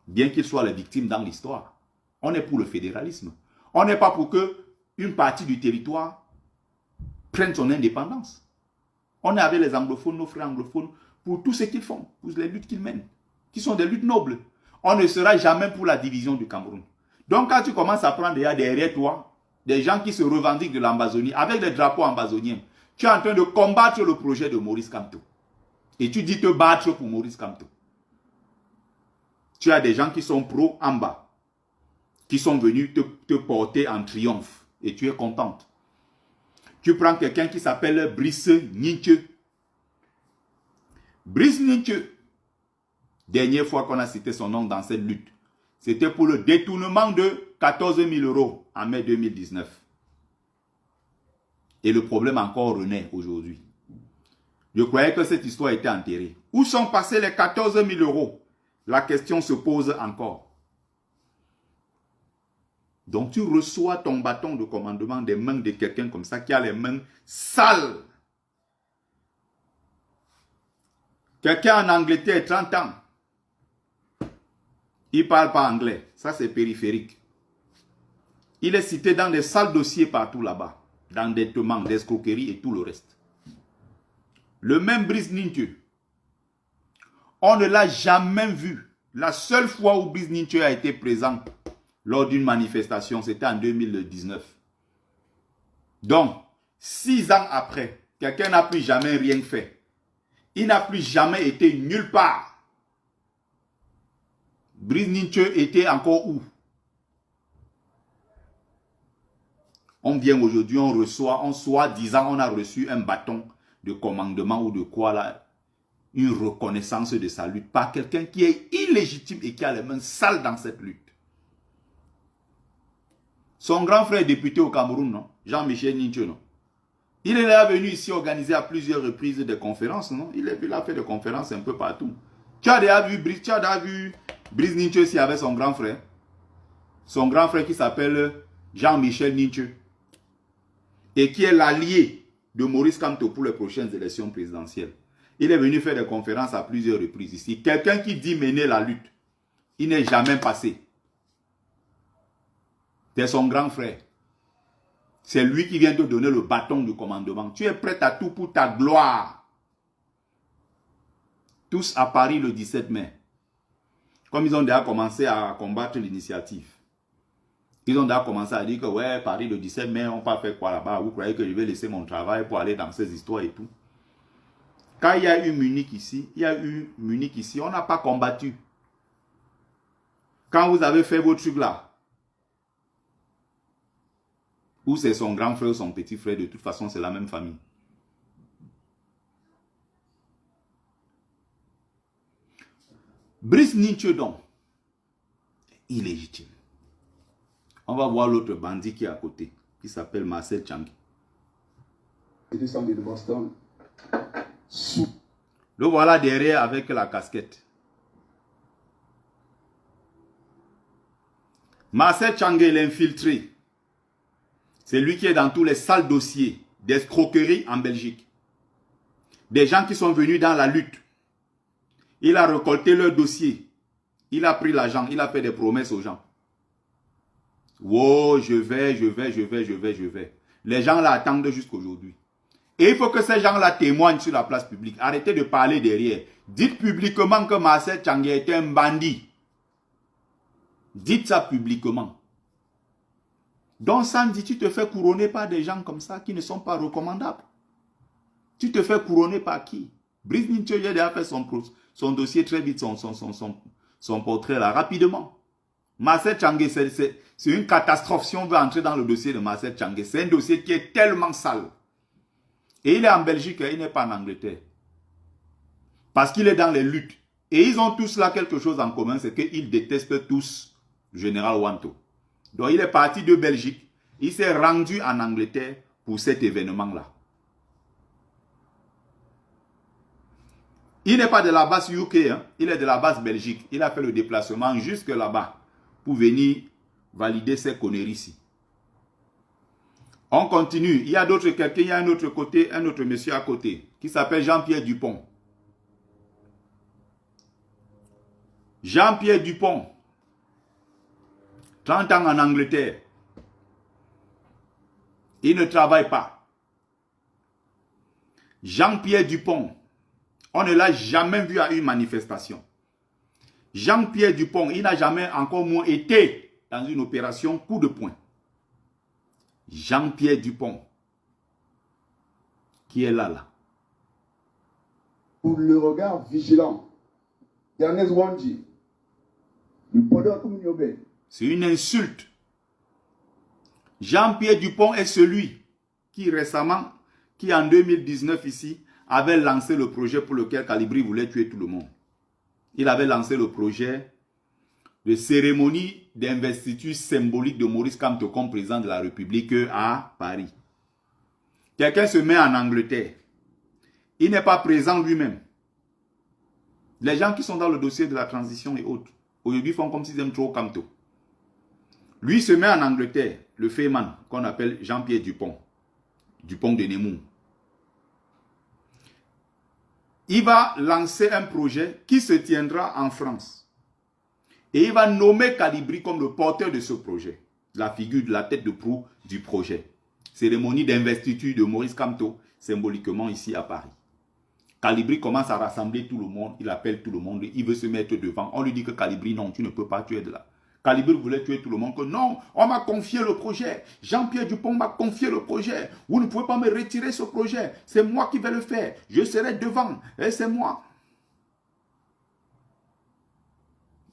bien qu'ils soient les victimes dans l'histoire. On est pour le fédéralisme. On n'est pas pour que une partie du territoire prenne son indépendance. On est avec les anglophones, nos frères anglophones, pour tout ce qu'ils font, pour les luttes qu'ils mènent, qui sont des luttes nobles. On ne sera jamais pour la division du Cameroun. Donc quand tu commences à prendre derrière toi des gens qui se revendiquent de l'Ambazonie avec des drapeaux ambazoniens, tu es en train de combattre le projet de Maurice Kamto. Et tu dis te battre pour Maurice Kamto. Tu as des gens qui sont pro-Amba, qui sont venus te porter en triomphe. Et tu es contente. Tu prends quelqu'un qui s'appelle Brice Ninche. Brice Ninche, dernière fois qu'on a cité son nom dans cette lutte, c'était pour le détournement de 14 000 € en mai 2019. Et le problème encore renaît aujourd'hui. Je croyais que cette histoire était enterrée. Où sont passés les 14 000 €? La question se pose encore. Donc tu reçois ton bâton de commandement des mains de quelqu'un comme ça qui a les mains sales. Quelqu'un en Angleterre, 30 ans. Il ne parle pas anglais. Ça, c'est périphérique. Il est cité dans des sales dossiers partout là-bas. D'endettement, d'escroquerie et tout le reste. Le même Brice Ninche, on ne l'a jamais vu. La seule fois où Brice Ninche a été présent lors d'une manifestation, c'était en 2019. Donc, 6 ans après, quelqu'un n'a plus jamais rien fait. Il n'a plus jamais été nulle part. Brice Ninche était encore où? On vient aujourd'hui, on reçoit, on soi-disant, on a reçu un bâton de commandement ou de quoi là, une reconnaissance de sa lutte par quelqu'un qui est illégitime et qui a les mains sales dans cette lutte. Son grand frère est député au Cameroun, non? Jean-Michel Ninche, non? Il est là venu ici organiser à plusieurs reprises des conférences, non? Il a fait des conférences un peu partout. Tu as déjà vu Brice Ninche ici avec son grand frère? Son grand frère qui s'appelle Jean-Michel Ninche. Et qui est l'allié de Maurice Kamto pour les prochaines élections présidentielles. Il est venu faire des conférences à plusieurs reprises ici. Quelqu'un qui dit mener la lutte, il n'est jamais passé. C'est son grand frère. C'est lui qui vient te donner le bâton du commandement. Tu es prêt à tout pour ta gloire. Tous à Paris le 17 mai. Comme ils ont déjà commencé à combattre l'initiative. Ils ont déjà commencé à dire que ouais, Paris le 17 mai, on va faire quoi là-bas? Vous croyez que je vais laisser mon travail pour aller dans ces histoires et tout? Quand il y a eu Munich ici, on n'a pas combattu. Quand vous avez fait vos trucs là, ou c'est son grand frère ou son petit frère, de toute façon c'est la même famille. Brice Ninche donc, illégitime. On va voir l'autre bandit qui est à côté, qui s'appelle Marcel Tchangé. Descendu de Boston. Le voilà derrière avec la casquette. Marcel Tchangé, l'infiltré. C'est lui qui est dans tous les sales dossiers d'escroquerie en Belgique. Des gens qui sont venus dans la lutte. Il a récolté leur dossier. Il a pris l'argent, il a fait des promesses aux gens. Wow, je vais. Les gens là attendent jusqu'aujourd'hui. Et il faut que ces gens là témoignent sur la place publique. Arrêtez de parler derrière. Dites publiquement que Marcel Tchangé était un bandit. Dites ça publiquement. Donc samedi, tu te fais couronner par des gens comme ça qui ne sont pas recommandables. Tu te fais couronner par qui? Brice Ninche a déjà fait son dossier très vite, son portrait là, rapidement. Marcel Tchangé, c'est une catastrophe si on veut entrer dans le dossier de Marcel Tchangé. C'est un dossier qui est tellement sale. Et il est en Belgique, il n'est pas en Angleterre. Parce qu'il est dans les luttes. Et ils ont tous là quelque chose en commun, c'est qu'ils détestent tous le général Wanto. Donc il est parti de Belgique. Il s'est rendu en Angleterre pour cet événement-là. Il n'est pas de la base UK, hein. Il est de la base Belgique. Il a fait le déplacement jusque là-bas pour venir valider ces conneries ici. On continue. Il y a d'autres quelqu'un, il y a un autre côté, un autre monsieur à côté, qui s'appelle Jean-Pierre Dupont. Jean-Pierre Dupont, 30 ans en Angleterre. Il ne travaille pas. Jean-Pierre Dupont, on ne l'a jamais vu à une manifestation. Jean-Pierre Dupont, il n'a jamais encore moins été dans une opération coup de poing. Jean-Pierre Dupont, qui est là. Pour le regard vigilant, c'est une insulte. Jean-Pierre Dupont est celui qui récemment, qui en 2019 ici, avait lancé le projet pour lequel Kalibri voulait tuer tout le monde. Il avait lancé le projet de cérémonie d'investiture symbolique de Maurice Kamto comme président de la République à Paris. Quelqu'un se met en Angleterre. Il n'est pas présent lui-même. Les gens qui sont dans le dossier de la transition et autres, aujourd'hui font comme s'ils aiment trop Kamto. Lui se met en Angleterre, le Feyman, qu'on appelle Jean-Pierre Dupont. Dupont de Nemours. Il va lancer un projet qui se tiendra en France. Et il va nommer Kalibri comme le porteur de ce projet. La figure de la tête de proue du projet. Cérémonie d'investiture de Maurice Kamto, symboliquement ici à Paris. Kalibri commence à rassembler tout le monde, il appelle tout le monde, il veut se mettre devant. On lui dit que Kalibri, non, tu ne peux pas, tu es de là. Kalibri voulait tuer tout le monde, que non, on m'a confié le projet. Jean-Pierre Dupont m'a confié le projet. Vous ne pouvez pas me retirer ce projet. C'est moi qui vais le faire. Je serai devant. Et c'est moi.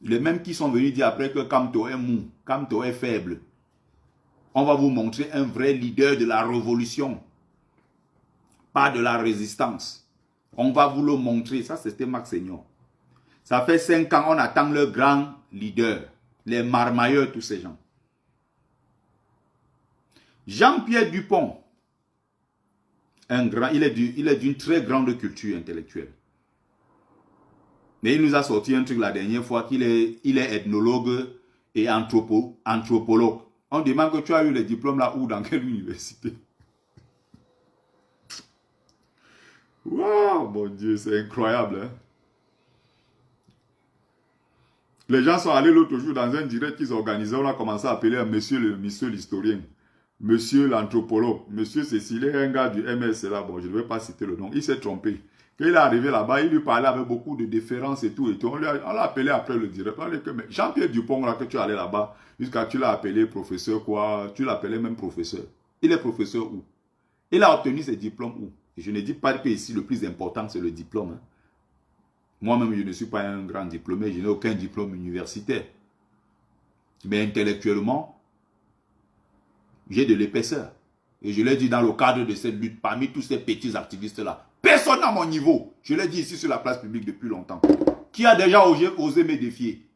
Les mêmes qui sont venus dire après que Kamto est mou, Kamto est faible. On va vous montrer un vrai leader de la révolution. Pas de la résistance. On va vous le montrer. Ça, c'était Max Seigneur. Ça fait 5 ans, on attend le grand leader. Les marmailleurs, tous ces gens. Jean-Pierre Dupont, il est d'une très grande culture intellectuelle. Mais il nous a sorti un truc la dernière fois qu'il est ethnologue et anthropologue. On demande que tu as eu les diplômes là où, dans quelle université? Waouh, mon Dieu, c'est incroyable. Hein? Les gens sont allés l'autre jour dans un direct qu'ils organisaient. On a commencé à appeler monsieur l'historien, monsieur l'anthropologue, monsieur Cécile, un gars du MS là. Bon, je ne vais pas citer le nom. Il s'est trompé. Quand il est arrivé là-bas, il lui parlait avec beaucoup de déférence et tout. On l'a appelé après le direct. On a dit que Jean-Pierre Dupont, là, que tu es allé là-bas, jusqu'à tu l'as appelé professeur quoi, tu l'appelais même professeur. Il est professeur où? Il a obtenu ses diplômes où? Et je ne dis pas que ici le plus important c'est le diplôme. Hein. Moi-même, je ne suis pas un grand diplômé, je n'ai aucun diplôme universitaire. Mais intellectuellement, j'ai de l'épaisseur. Et je l'ai dit dans le cadre de cette lutte, parmi tous ces petits activistes-là, personne à mon niveau, je l'ai dit ici sur la place publique depuis longtemps, qui a déjà osé me défier.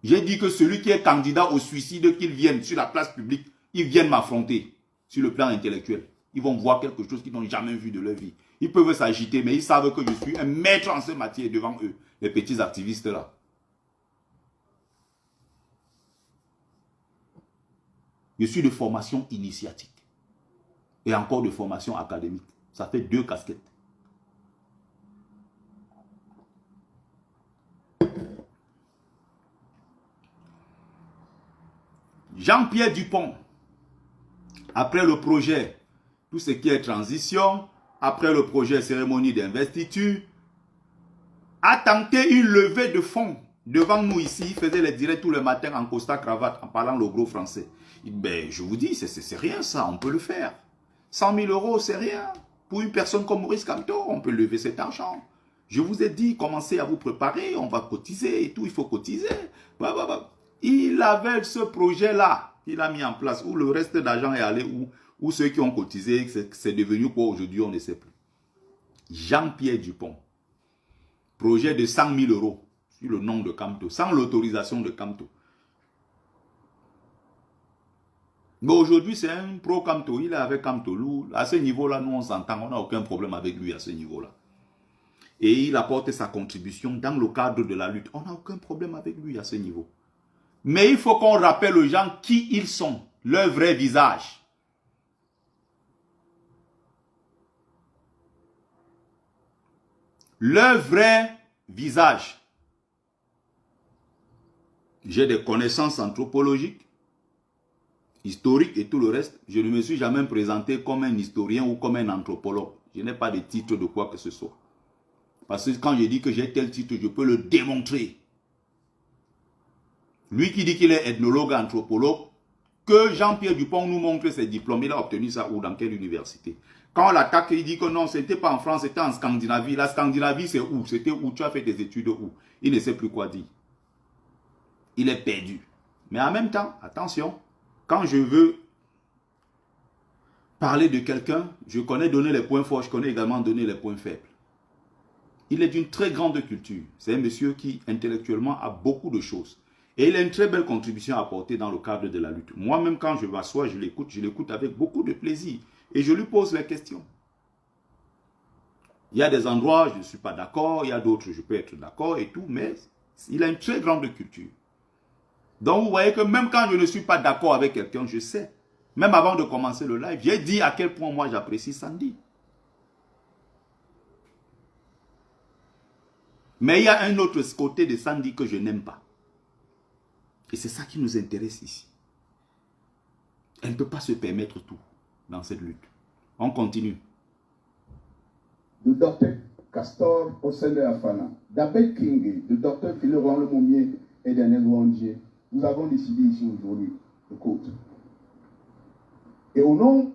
J'ai dit que celui qui est candidat au suicide, qu'il vienne sur la place publique, ils viennent m'affronter sur le plan intellectuel. Ils vont voir quelque chose qu'ils n'ont jamais vu de leur vie. Ils peuvent s'agiter, mais ils savent que je suis un maître en ce matière devant eux, les petits activistes là. Je suis de formation initiatique et encore de formation académique. Ça fait 2 casquettes. Jean-Pierre Dupont, après le projet, tout ce qui est transition, après le projet cérémonie d'investiture, a tenté une levée de fonds devant nous ici. Il faisait les directs tous les matins en costard cravate, en parlant le gros français. Ben, je vous dis, c'est rien ça, on peut le faire. 100 000 euros, c'est rien. Pour une personne comme Maurice Kamto, on peut lever cet argent. Je vous ai dit, commencez à vous préparer, on va cotiser et tout, il faut cotiser. Il avait ce projet-là qu'il a mis en place, où le reste d'argent est allé, où ceux qui ont cotisé, c'est devenu quoi aujourd'hui, on ne sait plus. Jean-Pierre Dupont, projet de 100 000 euros sur le nom de Kamto, sans l'autorisation de Kamto. Mais aujourd'hui, c'est un pro-Kamto, il est avec Kamto. À ce niveau-là, nous on s'entend, on n'a aucun problème avec lui à ce niveau-là. Et il apporte sa contribution dans le cadre de la lutte. On n'a aucun problème avec lui à ce niveau. Mais il faut qu'on rappelle aux gens qui ils sont, leur vrai visage. Leur vrai visage. J'ai des connaissances anthropologiques, historiques et tout le reste. Je ne me suis jamais présenté comme un historien ou comme un anthropologue. Je n'ai pas de titre de quoi que ce soit. Parce que quand je dis que j'ai tel titre, je peux le démontrer. Lui qui dit qu'il est ethnologue, anthropologue, que Jean-Pierre Dupont nous montre ses diplômes, il a obtenu ça où, dans quelle université? Quand on l'attaque, il dit que non, ce n'était pas en France, c'était en Scandinavie. La Scandinavie, c'est où? C'était où? Tu as fait tes études où? Il ne sait plus quoi dire. Il est perdu. Mais en même temps, attention, quand je veux parler de quelqu'un, je connais donner les points forts, je connais également donner les points faibles. Il est d'une très grande culture. C'est un monsieur qui, intellectuellement, a beaucoup de choses. Et il a une très belle contribution à apporter dans le cadre de la lutte. Moi-même, quand je m'assois, je l'écoute avec beaucoup de plaisir. Et je lui pose les questions. Il y a des endroits, je ne suis pas d'accord. Il y a d'autres, je peux être d'accord et tout. Mais il a une très grande culture. Donc, vous voyez que même quand je ne suis pas d'accord avec quelqu'un, je sais. Même avant de commencer le live, j'ai dit à quel point moi j'apprécie Sandy. Mais il y a un autre côté de Sandy que je n'aime pas. Et c'est ça qui nous intéresse ici. Elle ne peut pas se permettre tout dans cette lutte. On continue. Le docteur Castor Osende Afana, d'Abel King, le docteur Philippe Lemomier et Daniel Wandier, nous avons décidé ici aujourd'hui de côte. Et au nom...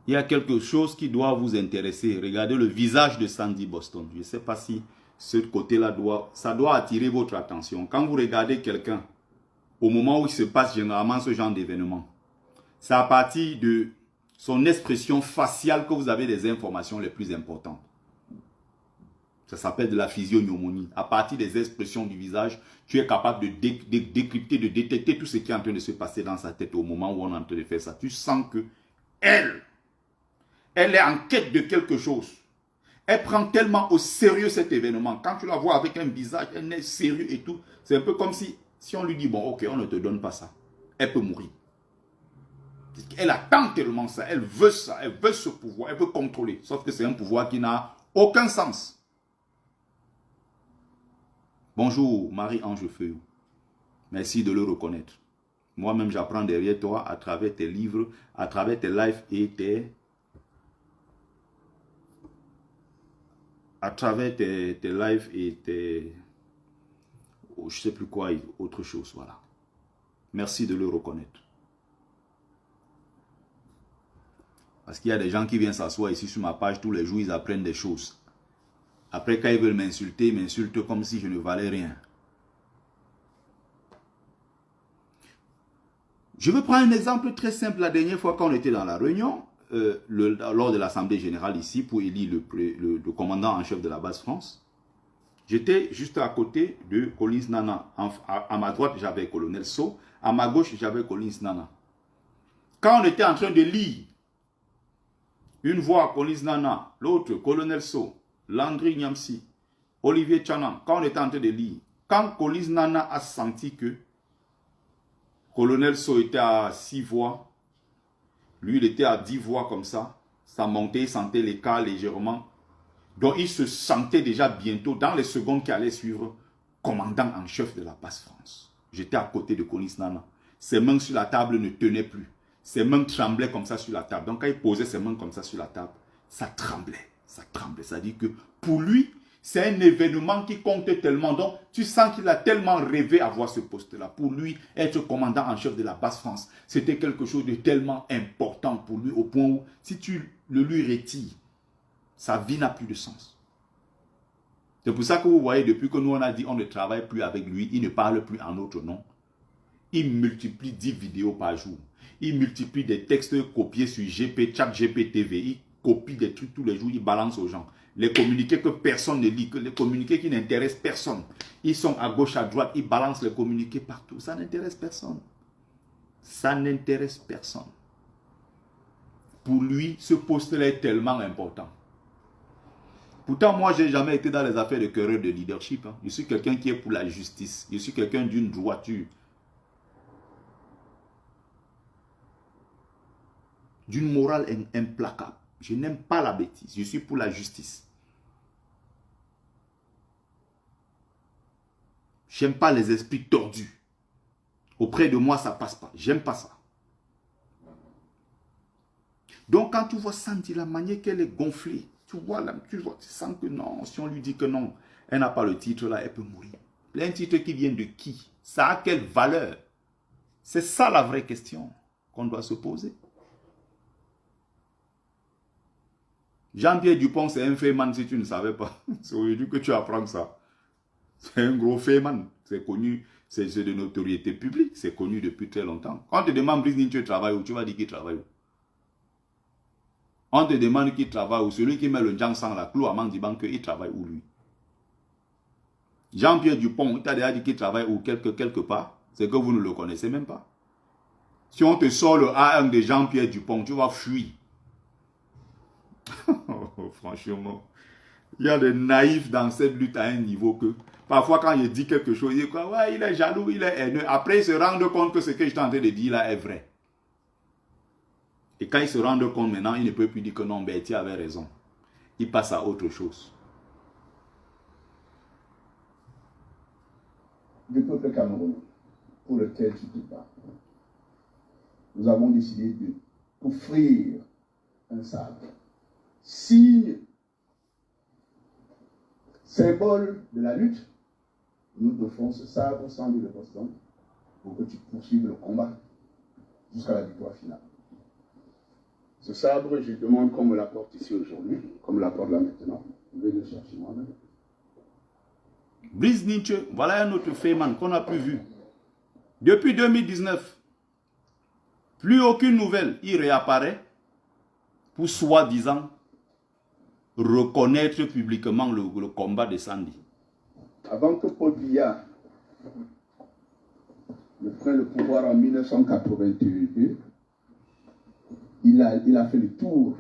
Il y a quelque chose qui doit vous intéresser. Regardez le visage de Sandy Boston. Je ne sais pas si ce côté-là ça doit attirer votre attention. Quand vous regardez quelqu'un, au moment où il se passe généralement ce genre d'événement, c'est à partir de son expression faciale que vous avez des informations les plus importantes. Ça s'appelle de la physiognomonie. À partir des expressions du visage, tu es capable de décrypter, de détecter tout ce qui est en train de se passer dans sa tête au moment où on est en train de faire ça. Tu sens que elle est en quête de quelque chose. Elle prend tellement au sérieux cet événement. Quand tu la vois avec un visage, elle est sérieux et tout. C'est un peu comme si on lui dit, bon, ok, on ne te donne pas ça. Elle peut mourir. Elle attend tellement ça. Elle veut ça. Elle veut ce pouvoir. Elle veut contrôler. Sauf que c'est un pouvoir qui n'a aucun sens. Bonjour, Marie-Ange Feuillou. Merci de le reconnaître. Moi-même, j'apprends derrière toi à travers tes livres, à travers tes lives et tes... à travers tes lives et tes... je ne sais plus quoi, autre chose, voilà. Merci de le reconnaître. Parce qu'il y a des gens qui viennent s'asseoir ici sur ma page tous les jours, ils apprennent des choses. Après, quand ils veulent m'insulter, ils m'insultent comme si je ne valais rien. Je vais prendre un exemple très simple. La dernière fois, quand on était dans la réunion, lors de l'Assemblée générale ici, pour élire le commandant en chef de la base France, j'étais juste à côté de Collins Nana. À ma droite, j'avais Colonel So. À ma gauche, j'avais Collins Nana. Quand on était en train de lire, une voix Collins Nana, l'autre Colonel So, Landry Nyamsi, Olivier Tchanan, quand on était en train de lire, quand Collins Nana a senti que Colonel So était à 6 voix, lui il était à 10 voix comme ça montait, il sentait l'écart légèrement. Donc il se sentait déjà bientôt, dans les secondes qui allaient suivre, commandant en chef de la base France. J'étais à côté de Collins Nana. Ses mains sur la table ne tenaient plus. Ses mains tremblaient comme ça sur la table. Donc quand il posait ses mains comme ça sur la table, ça tremblait. Ça tremblait. Ça dit que pour lui, c'est un événement qui compte tellement. Donc tu sens qu'il a tellement rêvé à voir ce poste-là. Pour lui, être commandant en chef de la base France, c'était quelque chose de tellement important pour lui au point où si tu le lui retires, sa vie n'a plus de sens. C'est pour ça que vous voyez, depuis que nous on a dit on ne travaille plus avec lui, il ne parle plus en notre nom. Il multiplie 10 vidéos par jour. Il multiplie des textes copiés sur ChatGPT TV. Il copie des trucs tous les jours, il balance aux gens. Les communiqués que personne ne lit, les communiqués qui n'intéressent personne. Ils sont à gauche, à droite, ils balancent les communiqués partout. Ça n'intéresse personne. Ça n'intéresse personne. Pour lui, ce poste-là est tellement important. Pourtant, moi, je n'ai jamais été dans les affaires de querelle de leadership. Hein. Je suis quelqu'un qui est pour la justice. Je suis quelqu'un d'une droiture. D'une morale implacable. Je n'aime pas la bêtise. Je suis pour la justice. J'aime pas les esprits tordus. Auprès de moi, ça passe pas. J'aime pas ça. Donc, quand tu vois Sandy, la manière qu'elle est gonflée, tu sens que non, si on lui dit que non, elle n'a pas le titre là, elle peut mourir. Un titre qui vient de qui? Ça a quelle valeur? C'est ça la vraie question qu'on doit se poser. Jean-Pierre Dupont, c'est un féman si tu ne savais pas. C'est aujourd'hui que tu apprends ça. C'est un gros féman. C'est connu, c'est de notoriété publique. C'est connu depuis très longtemps. Quand on te demande, Brice, tu travailles où? Tu vas dire qu'il travaille où? On te demande qui travaille où? Celui qui met le jang sang la clou à Mandiban, il travaille où lui? Jean-Pierre Dupont, il t'a déjà dit qu'il travaille où? Quelque part. C'est que vous ne le connaissez même pas. Si on te sort le A1 de Jean-Pierre Dupont, tu vas fuir. Franchement, il y a des naïfs dans cette lutte à un niveau que parfois quand il dit quelque chose, il dit quoi? Ouais, il est jaloux, il est haineux. Après, il se rend compte que ce que je suis en train de dire là est vrai. Et quand il se rend compte maintenant, il ne peut plus dire que non, Betty avait raison. Il passe à autre chose. Du peuple camerounais, pour lequel tu te bats, nous avons décidé de t'offrir un sabre. Signe, symbole de la lutte, nous t'offrons ce sabre sans dire de Boston pour que tu poursuives le combat jusqu'à la victoire finale. Ce sabre, je demande qu'on me l'apporte ici aujourd'hui, qu'on me l'apporte là maintenant. Je vais le chercher moi-même. Brice Nietzsche, voilà un autre féman qu'on n'a plus vu. Depuis 2019, plus aucune nouvelle, il réapparaît pour soi-disant reconnaître publiquement le combat de Sandy. Avant que Paul Biya ne prenne le pouvoir en 1982, il a fait le tour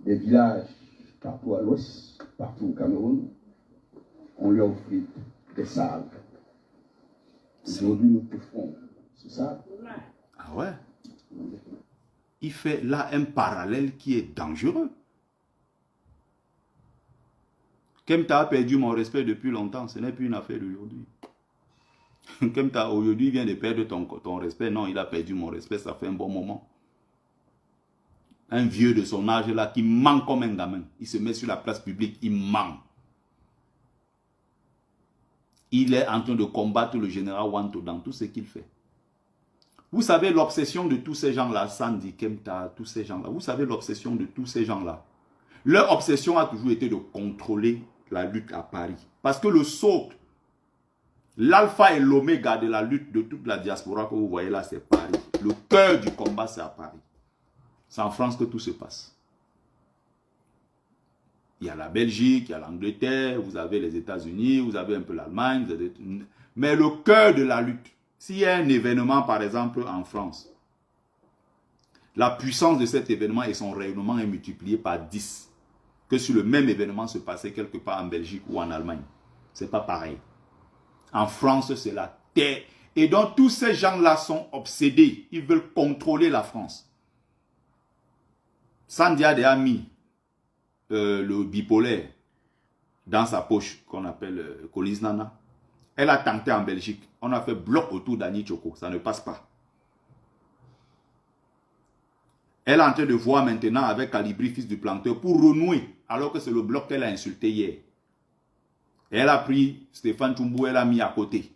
des villages partout à l'ouest, partout au Cameroun. On lui a offert des sabres. Aujourd'hui, nous toucherons ce sabre. Ah ouais? Il fait là un parallèle qui est dangereux. Kemta a perdu mon respect depuis longtemps. Ce n'est plus une affaire d'aujourd'hui. Kemta, aujourd'hui, vient de perdre ton respect. Non, il a perdu mon respect. Ça fait un bon moment. Un vieux de son âge là qui ment comme un gamin. Il se met sur la place publique. Il ment. Il est en train de combattre le général Wanto dans tout ce qu'il fait. Vous savez l'obsession de tous ces gens-là, Sandy, Kemta, tous ces gens-là. Vous savez l'obsession de tous ces gens-là. Leur obsession a toujours été de contrôler la lutte à Paris. Parce que le socle, l'alpha et l'oméga de la lutte de toute la diaspora que vous voyez là, c'est Paris. Le cœur du combat, c'est à Paris. C'est en France que tout se passe. Il y a la Belgique, il y a l'Angleterre, vous avez les États-Unis, vous avez un peu l'Allemagne. Mais le cœur de la lutte, s'il y a un événement par exemple en France, la puissance de cet événement et son rayonnement est multiplié par 10. Que si le même événement se passait quelque part en Belgique ou en Allemagne. Ce n'est pas pareil. En France, c'est la terre. Et donc, tous ces gens-là sont obsédés. Ils veulent contrôler la France. Sandy a déjà mis le bipolaire dans sa poche, qu'on appelle Colis Nana. Elle a tenté en Belgique. On a fait bloc autour d'Annie Tchoko. Ça ne passe pas. Elle est en train de voir maintenant avec Calibri, fils du planteur, pour renouer, alors que c'est le bloc qu'elle a insulté hier. Et elle a pris Stéphane Tchoumbo, elle a mis à côté.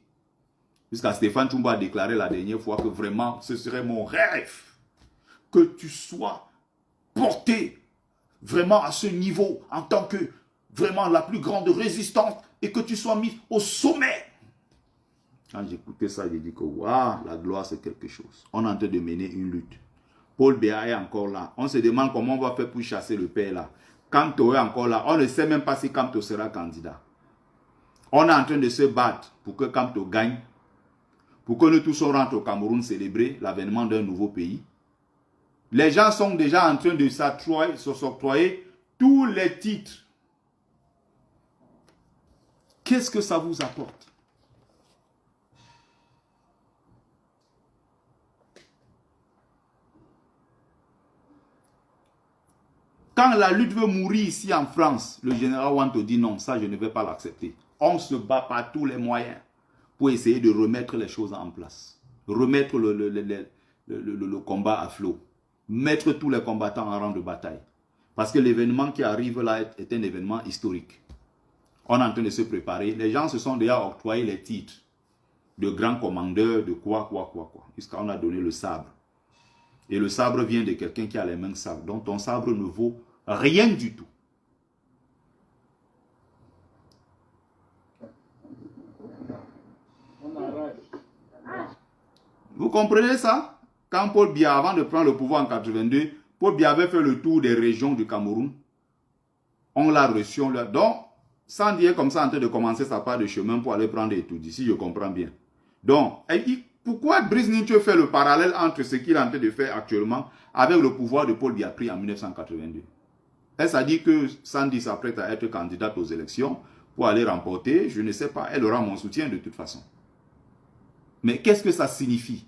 Jusqu'à Stéphane Tchoumbo a déclaré la dernière fois que vraiment, ce serait mon rêve que tu sois porté vraiment à ce niveau en tant que vraiment la plus grande résistance et que tu sois mis au sommet. Quand j'écoutais ça, j'ai dit que waouh, la gloire c'est quelque chose. On est en train de mener une lutte. Paul Biya est encore là. On se demande comment on va faire pour chasser le père là. Kamto est encore là. On ne sait même pas si Kamto sera candidat. On est en train de se battre pour que Kamto gagne. Pour que nous tous on rentre au Cameroun célébrer l'avènement d'un nouveau pays. Les gens sont déjà en train de s'octroyer tous les titres. Qu'est-ce que ça vous apporte? Quand la lutte veut mourir ici en France, le général Wanto dit non, ça je ne vais pas l'accepter. On se bat par tous les moyens pour essayer de remettre les choses en place. Remettre le combat à flot. Mettre tous les combattants en rang de bataille. Parce que l'événement qui arrive là est un événement historique. On est en train de se préparer. Les gens se sont déjà octroyés les titres de grands commandeurs, de quoi. Jusqu'à on a donné le sabre. Et le sabre vient de quelqu'un qui a les mains sabres. Donc ton sabre ne vaut rien du tout. Vous comprenez ça? Quand Paul Biya, avant de prendre le pouvoir en 82, Paul Biya avait fait le tour des régions du Cameroun. On l'a reçu, donc, sans dire comme ça en train de commencer sa part de chemin pour aller prendre et tout, d'ici je comprends bien. Donc, pourquoi Brice Nincho fait le parallèle entre ce qu'il est en train de faire actuellement avec le pouvoir de Paul Biya pris en 1982? Est-ce à dire que Sandy s'apprête à être candidate aux élections pour aller remporter? Je ne sais pas, elle aura mon soutien de toute façon. Mais qu'est-ce que ça signifie?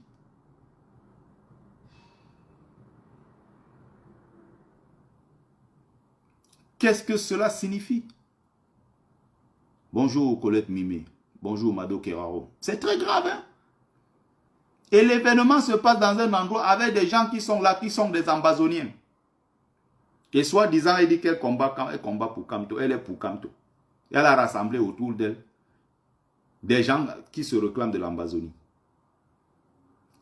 Qu'est-ce que cela signifie? Bonjour Colette Mimé. Bonjour Mado Keraro. C'est très grave, hein? Et l'événement se passe dans un endroit avec des gens qui sont là, qui sont des ambazoniens. Et soi-disant, elle dit qu'elle combat pour Kamto. Elle est pour Kamto. Elle a rassemblé autour d'elle des gens qui se réclament de l'Ambazonie.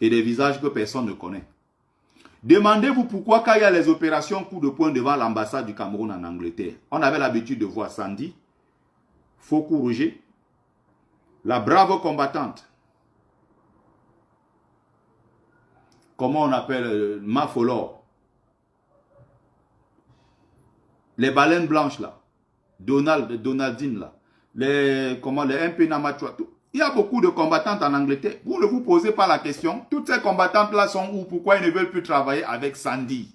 Et des visages que personne ne connaît. Demandez-vous pourquoi quand il y a les opérations coup de poing devant l'ambassade du Cameroun en Angleterre, on avait l'habitude de voir Sandy, Fokou Roger, la brave combattante, comment on appelle, Mafolor, les baleines blanches là, Donaldine là, les MP Namachua, tout. Il y a beaucoup de combattantes en Angleterre. Vous ne vous posez pas la question. Toutes ces combattantes-là sont où? Pourquoi ils ne veulent plus travailler avec Sandy?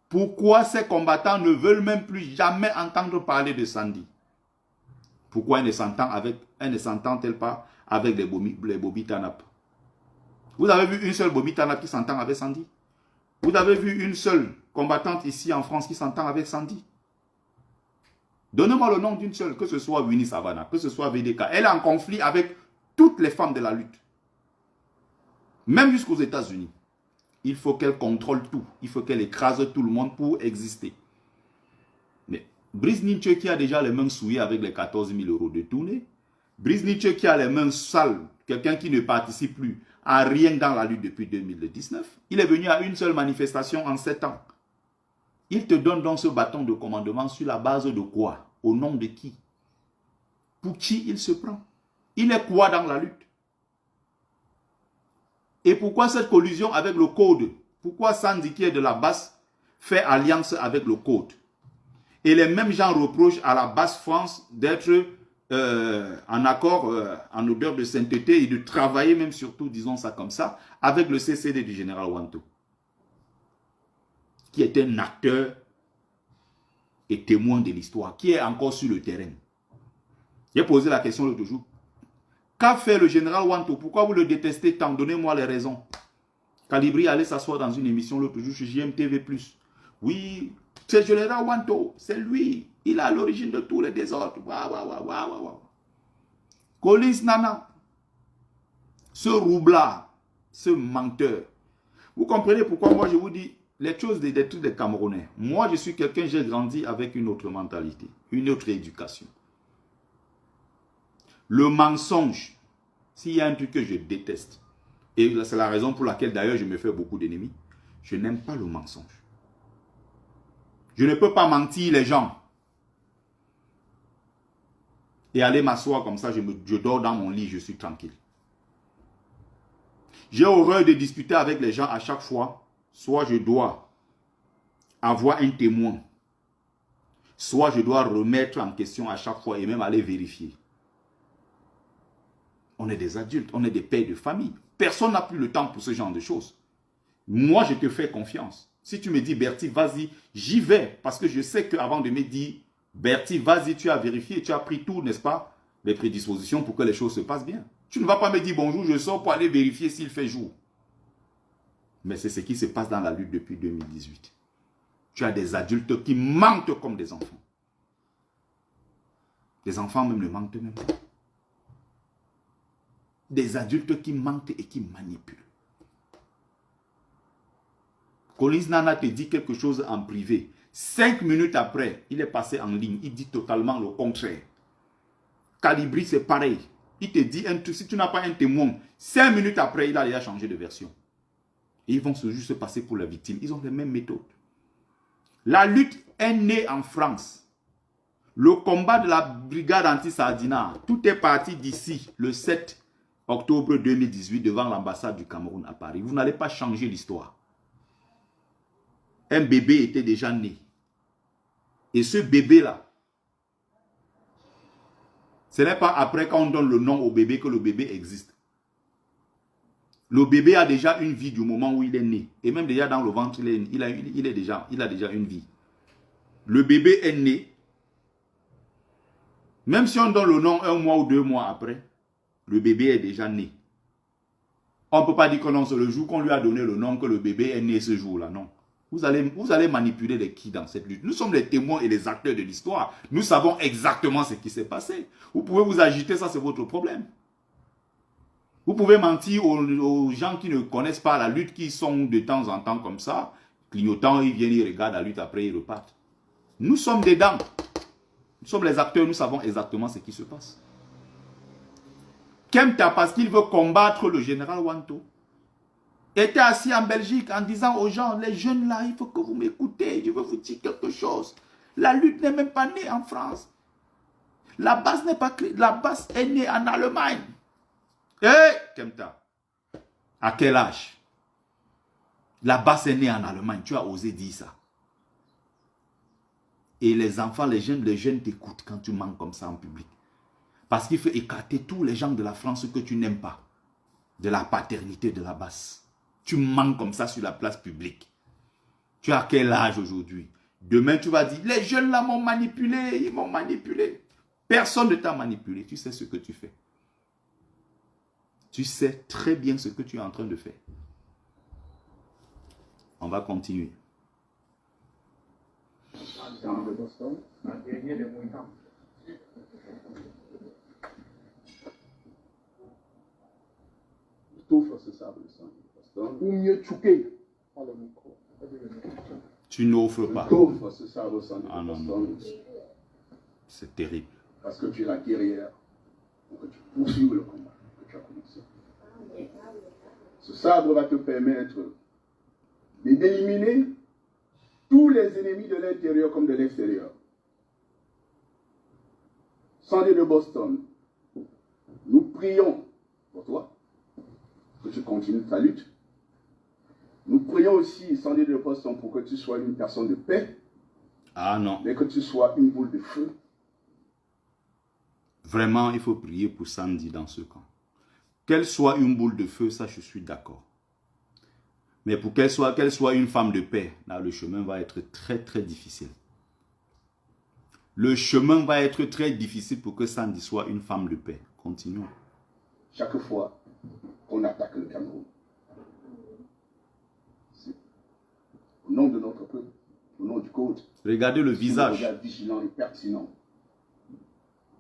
Pourquoi ces combattants ne veulent même plus jamais entendre parler de Sandy? Pourquoi elles ne s'entendent-elles pas avec les Bobby Tanap? Vous avez vu une seule Bobby Tanap qui s'entend avec Sandy? Vous avez vu une seule combattante ici en France qui s'entend avec Sandy? Donnez-moi le nom d'une seule, que ce soit Winnie Savannah, que ce soit VDK. Elle est en conflit avec toutes les femmes de la lutte. Même jusqu'aux États-Unis. Il faut qu'elle contrôle tout. Il faut qu'elle écrase tout le monde pour exister. Mais Brice Nincho qui a déjà les mains souillées avec les 14 000 € de tournée. Brice Nincho qui a les mains sales. Quelqu'un qui ne participe plus à rien dans la lutte depuis 2019. Il est venu à une seule manifestation en 7 ans. Il te donne donc ce bâton de commandement sur la base de quoi? Au nom de qui? Pour qui il se prend? Il est quoi dans la lutte? Et pourquoi cette collusion avec le code? Pourquoi Sandy qui est de la basse fait alliance avec le code? Et les mêmes gens reprochent à la basse France d'être en accord, en odeur de sainteté et de travailler même surtout, disons ça comme ça, avec le CCD du général Wanto, qui est un acteur et témoin de l'histoire, qui est encore sur le terrain. J'ai posé la question l'autre jour. Qu'a fait le général Wanto? Pourquoi vous le détestez tant? Donnez-moi les raisons. Calibri allait s'asseoir dans une émission l'autre jour chez JMTV+. Oui, c'est le général Wanto, c'est lui. Il est à l'origine de tous les désordres. Collins Nana, ce roublard, ce menteur. Vous comprenez pourquoi moi je vous dis les choses des trucs des Camerounais. Moi je suis quelqu'un, j'ai grandi avec une autre mentalité, une autre éducation. Le mensonge, s'il y a un truc que je déteste, et c'est la raison pour laquelle d'ailleurs je me fais beaucoup d'ennemis, je n'aime pas le mensonge. Je ne peux pas mentir les gens. Et aller m'asseoir comme ça, je dors dans mon lit, je suis tranquille. J'ai horreur de discuter avec les gens à chaque fois. Soit je dois avoir un témoin, soit je dois remettre en question à chaque fois et même aller vérifier. On est des adultes, on est des pères de famille. Personne n'a plus le temps pour ce genre de choses. Moi, je te fais confiance. Si tu me dis, Bertie, vas-y, j'y vais. Parce que je sais qu'avant de me dire, Bertie, vas-y, tu as vérifié, tu as pris tout, n'est-ce pas, les prédispositions pour que les choses se passent bien. Tu ne vas pas me dire, bonjour, je sors pour aller vérifier s'il fait jour. Mais c'est ce qui se passe dans la lutte depuis 2018. Tu as des adultes qui mentent comme des enfants. Les enfants même ne mentent même pas. Des adultes qui mentent et qui manipulent. Collins Nana te dit quelque chose en privé. 5 minutes après, il est passé en ligne. Il dit totalement le contraire. Calibri, c'est pareil. Il te dit un truc. Si tu n'as pas un témoin, 5 minutes après, il a déjà changé de version. Et ils vont juste se passer pour la victime. Ils ont les mêmes méthodes. La lutte est née en France. Le combat de la brigade anti-Sardina, tout est parti d'ici le 7 octobre 2018 devant l'ambassade du Cameroun à Paris. Vous n'allez pas changer l'histoire. Un bébé était déjà né. Et ce bébé-là, ce n'est pas après quand on donne le nom au bébé que le bébé existe. Le bébé a déjà une vie du moment où il est né. Et même déjà dans le ventre, il a déjà une vie. Le bébé est né. Même si on donne le nom 1 mois ou 2 mois après, le bébé est déjà né. On ne peut pas dire que non, c'est le jour qu'on lui a donné le nom que le bébé est né ce jour-là. Non. Vous allez manipuler les qui dans cette lutte. Nous sommes les témoins et les acteurs de l'histoire. Nous savons exactement ce qui s'est passé. Vous pouvez vous agiter, ça c'est votre problème. Vous pouvez mentir aux gens qui ne connaissent pas la lutte, qui sont de temps en temps comme ça, clignotant, ils viennent, ils regardent la lutte, après ils repartent. Nous sommes dedans. Nous sommes les acteurs, nous savons exactement ce qui se passe. Kemta, parce qu'il veut combattre le général Wanto, était assis en Belgique en disant aux gens, les jeunes là, il faut que vous m'écoutez, je veux vous dire quelque chose. La lutte n'est même pas née en France. La base n'est pas créée, la base est née en Allemagne. Hé, Kemta, à quel âge? La base est née en Allemagne, tu as osé dire ça. Et les enfants, les jeunes t'écoutent quand tu mens comme ça en public. Parce qu'il faut écarter tous les gens de la France que tu n'aimes pas. De la paternité de la base. Tu mens comme ça sur la place publique. Tu as quel âge aujourd'hui? Demain, tu vas dire, les jeunes là m'ont manipulé, ils m'ont manipulé. Personne ne t'a manipulé, tu sais ce que tu fais. Tu sais très bien ce que tu es en train de faire. On va continuer. T'offres ce sable sang, ou mieux tchouquer. Tu n'offres pas. T'offres ce sable sang. Ah non, non. C'est terrible. Parce que tu es la guerrière, pour que tu poursuives le combat que tu as commencé. Ce sabre va te permettre d'éliminer tous les ennemis de l'intérieur comme de l'extérieur. Sandy de Boston, nous prions pour toi, que tu continues ta lutte. Nous prions aussi, Sandy de Boston, pour que tu sois une personne de paix. Ah non. Mais que tu sois une boule de feu. Vraiment, il faut prier pour Sandy dans ce camp. Qu'elle soit une boule de feu, ça je suis d'accord. Mais pour qu'elle soit une femme de paix, là le chemin va être très très difficile. Le chemin va être très difficile pour que Sandy soit une femme de paix. Continuons. Chaque fois qu'on attaque le Cameroun, c'est au nom de notre peuple, au nom du code. Regardez le visage. Un regard vigilant et pertinent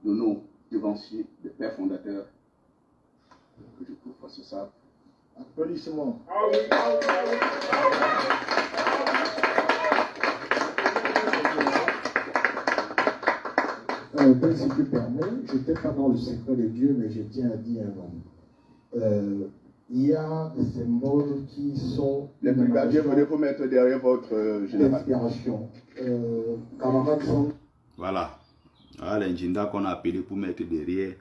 de nos devanciers, des pères fondateurs, que je trouve face à ça. Applaudissements. Si tu permets, je n'étais pas dans le secret de Dieu, mais je tiens à dire un nom. Il y a des symboles qui sont... Les brigadiers, venez vous mettre derrière votre général. Inspiration. Camarades sont... Voilà. Voilà l'ingénieur qu'on a appelé pour mettre derrière.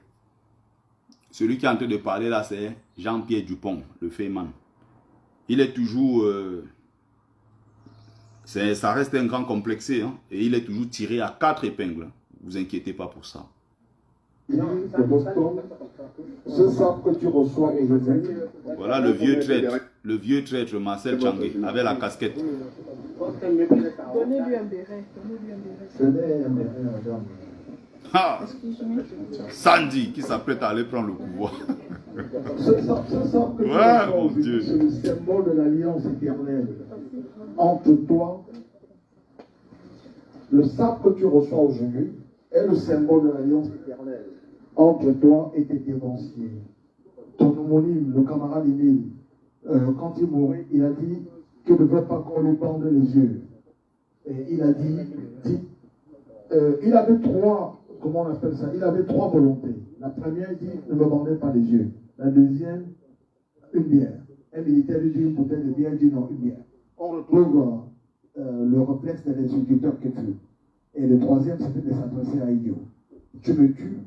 Celui qui est en train de parler là, c'est Jean-Pierre Dupont, le Féman. Il est toujours... ça reste un grand complexé, hein, et il est toujours tiré à 4 épingles. Ne vous inquiétez pas pour ça. Ce sabre que tu reçois aujourd'hui. Voilà le vieux traître Marcel Tchangé, avec la casquette. Donnez-lui un béret. Donnez un béret, madame. Ah, Sandy qui s'apprête à aller prendre le pouvoir. Ce sabre que tu reçois aujourd'hui, c'est le symbole de l'alliance éternelle entre toi Le sabre que tu reçois aujourd'hui est le symbole de l'alliance éternelle entre toi et tes dévanciers. Ton homonyme, le camarade Émile, quand il mourait, il a dit qu'il ne veut pas qu'on lui bande les yeux. Et il a dit il avait trois, comment on appelle ça? Il avait trois volontés. La première, il dit, ne me bandez pas les yeux. La deuxième, une bière. Un militaire lui dit une bouteille de bière, il dit non, une bière. On retrouve le réflexe des instituteurs qui fut. Et le troisième, c'était de s'adresser à Idiot. Tu me tues,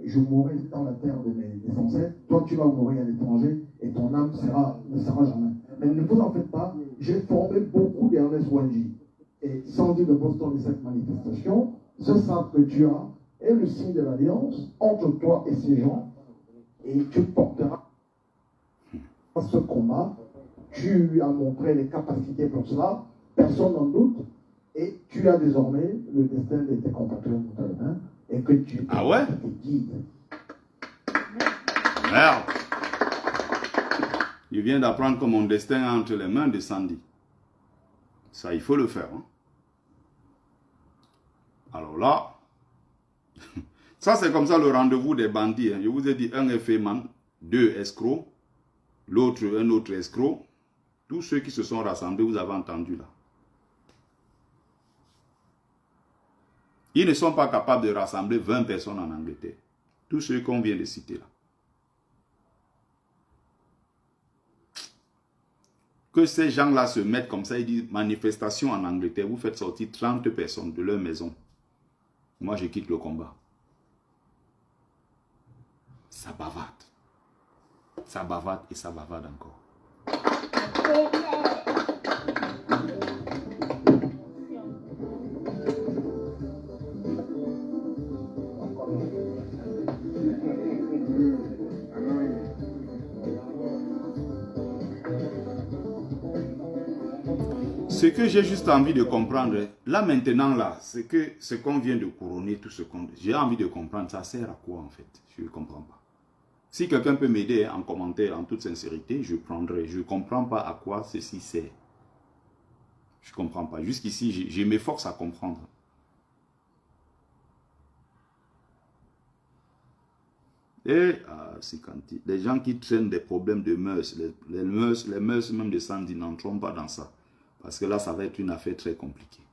je mourrai dans la terre de mes ancêtres, toi tu vas mourir à l'étranger et ton âme ne sera jamais. Mais ne vous en faites pas, j'ai formé beaucoup d'Ernest Wanji. Et sans dire de Boston de cette manifestation, ce sabre que tu as est le signe de l'alliance entre toi et ces gens, et tu porteras ce combat. Tu as montré les capacités pour cela, personne n'en doute, et tu as désormais le destin de tes compatriotes dans tes mains, et que tu te guides. Merde! Je viens d'apprendre que mon destin est entre les mains de Sandy. Ça, il faut le faire. Hein? Alors là, ça c'est comme ça le rendez-vous des bandits. Hein. Je vous ai dit, un est féman, deux escrocs, l'autre un autre escroc. Tous ceux qui se sont rassemblés, vous avez entendu là. Ils ne sont pas capables de rassembler 20 personnes en Angleterre. Tous ceux qu'on vient de citer là. Que ces gens-là se mettent comme ça, ils disent manifestation en Angleterre, vous faites sortir 30 personnes de leur maison. Moi, je quitte le combat. Ça bavarde. Ça bavarde et ça bavarde encore. Ce que j'ai juste envie de comprendre, là maintenant, là, c'est que ce qu'on vient de couronner, tout ce qu'on... J'ai envie de comprendre, ça sert à quoi en fait? Je ne comprends pas. Si quelqu'un peut m'aider en commentaire, en toute sincérité, je prendrai. Je ne comprends pas à quoi ceci sert. Je ne comprends pas. Jusqu'ici, je m'efforce à comprendre. Et, les gens qui traînent des problèmes de mœurs, les mœurs même de Sandy n'entrons pas dans ça. Parce que là, ça va être une affaire très compliquée.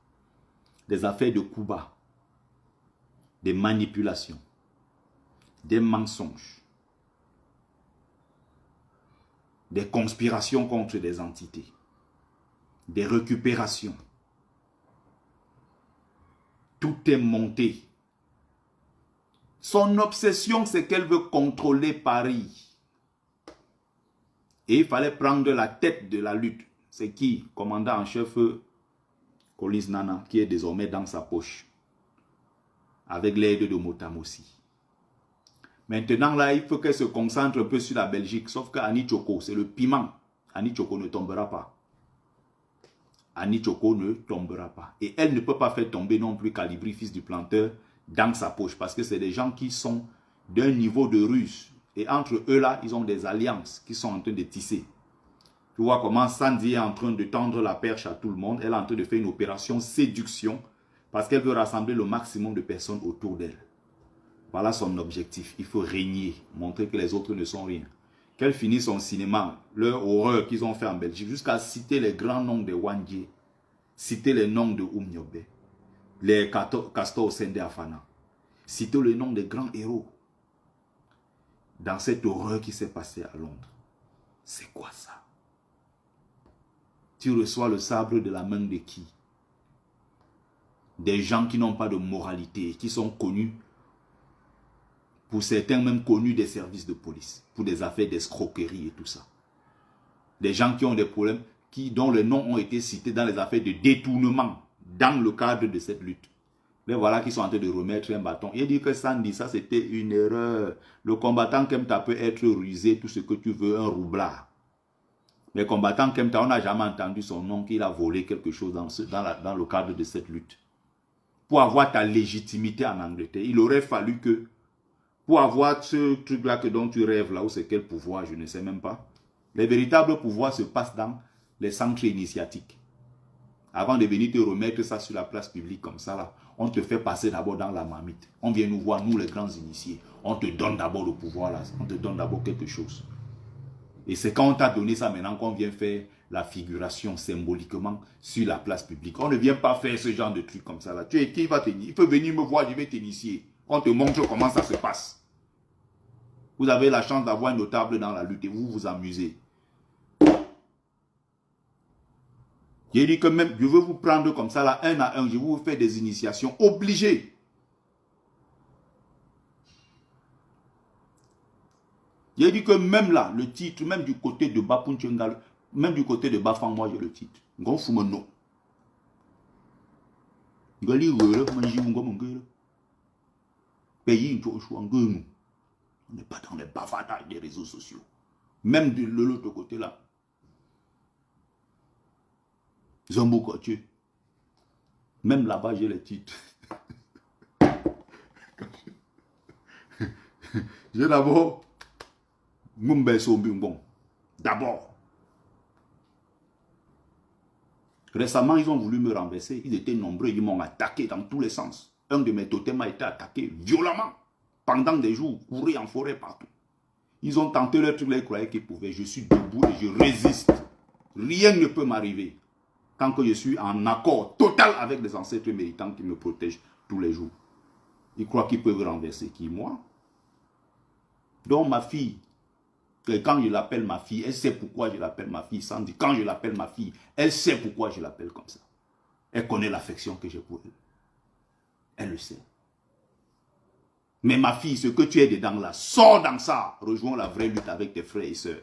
Des affaires de coups bas, des manipulations, des mensonges, des conspirations contre des entités, des récupérations. Tout est monté. Son obsession, c'est qu'elle veut contrôler Paris. Et il fallait prendre la tête de la lutte. C'est qui? Commandant en chef Collins Nana, qui est désormais dans sa poche. Avec l'aide de Motam aussi. Maintenant, là, il faut qu'elle se concentre un peu sur la Belgique. Sauf qu'Annie Choco, c'est le piment. Annie Choco ne tombera pas. Annie Choco ne tombera pas. Et elle ne peut pas faire tomber non plus Calibri, fils du planteur, dans sa poche. Parce que c'est des gens qui sont d'un niveau de ruse. Et entre eux, là, ils ont des alliances qui sont en train de tisser. Tu vois comment Sandy est en train de tendre la perche à tout le monde. Elle est en train de faire une opération séduction parce qu'elle veut rassembler le maximum de personnes autour d'elle. Voilà son objectif. Il faut régner, montrer que les autres ne sont rien. Qu'elle finisse son cinéma, leur horreur qu'ils ont fait en Belgique, jusqu'à citer les grands noms de Wandje, citer les noms de Oumniobe, les Castor Sende Afana, citer le nom des grands héros dans cette horreur qui s'est passée à Londres. C'est quoi ça? Tu reçois le sabre de la main de qui? Des gens qui n'ont pas de moralité, qui sont connus, pour certains même connus des services de police, pour des affaires d'escroquerie et tout ça. Des gens qui ont des problèmes, dont les noms ont été cités dans les affaires de détournement, dans le cadre de cette lutte. Mais voilà qui sont en train de remettre un bâton. Il dit que Sandy, ça c'était une erreur. Le combattant Kemta peut être rusé, tout ce que tu veux, un roublard. Mais combattant Kemta, on n'a jamais entendu son nom qu'il a volé quelque chose dans le cadre de cette lutte. Pour avoir ta légitimité en Angleterre, il aurait fallu que, pour avoir ce truc-là dont tu rêves là, ou c'est quel pouvoir, je ne sais même pas. Les véritables pouvoirs se passent dans les centres initiatiques. Avant de venir te remettre ça sur la place publique comme ça, là, on te fait passer d'abord dans la marmite. On vient nous voir, nous les grands initiés. On te donne d'abord le pouvoir, là. On te donne d'abord quelque chose. Et c'est quand on t'a donné ça maintenant qu'on vient faire la figuration symboliquement sur la place publique. On ne vient pas faire ce genre de truc comme ça, là. Tu es qui va t'initier? Il peut venir me voir, je vais t'initier. On te montre comment ça se passe. Vous avez la chance d'avoir un notable dans la lutte et vous vous amusez. J'ai dit que même, je veux vous prendre comme ça, là, un à un, je vais vous faire des initiations obligées. J'ai dit que même là, le titre, même du côté de Bapunchungal, même du côté de Bafang, moi j'ai le titre. On n'est pas dans les bavardages des réseaux sociaux. Même de l'autre côté là. Zambo Kotieu. Même là-bas, j'ai les titres. J'ai d'abord Mumbe Sombung. D'abord. Récemment, ils ont voulu me renverser. Ils étaient nombreux. Ils m'ont attaqué dans tous les sens. Un de mes totems a été attaqué violemment. Pendant des jours, courir en forêt partout. Ils ont tenté leur truc, ils croyaient qu'ils pouvaient. Je suis debout et je résiste. Rien ne peut m'arriver. Tant que je suis en accord total avec les ancêtres méritants qui me protègent tous les jours. Ils croient qu'ils peuvent renverser qui? Moi? Donc ma fille, quand je l'appelle ma fille, elle sait pourquoi je l'appelle ma fille. Sandy, quand je l'appelle ma fille, elle sait pourquoi je l'appelle comme ça. Elle connaît l'affection que j'ai pour elle. Elle le sait. Mais ma fille, ce que tu es dedans là, sors dans ça. Rejoins la vraie lutte avec tes frères et sœurs.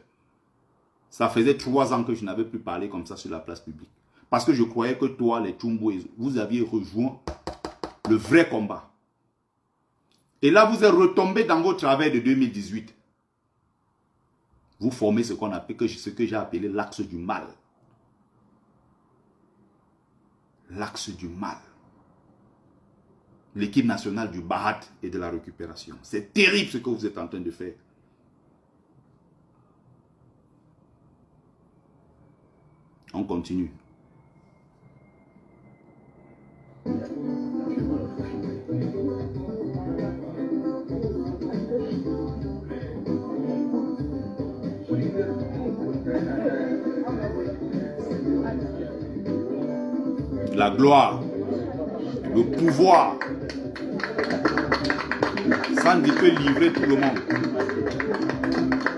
Ça faisait 3 ans que je n'avais plus parlé comme ça sur la place publique. Parce que je croyais que toi, les Tchumbo, vous aviez rejoint le vrai combat. Et là, vous êtes retombé dans vos travers de 2018. Vous formez ce qu'on appelle, ce que j'ai appelé l'axe du mal. L'axe du mal. L'équipe nationale du Bahat et de la récupération. C'est terrible ce que vous êtes en train de faire. On continue. La gloire, le pouvoir. Sandy peut livrer tout le monde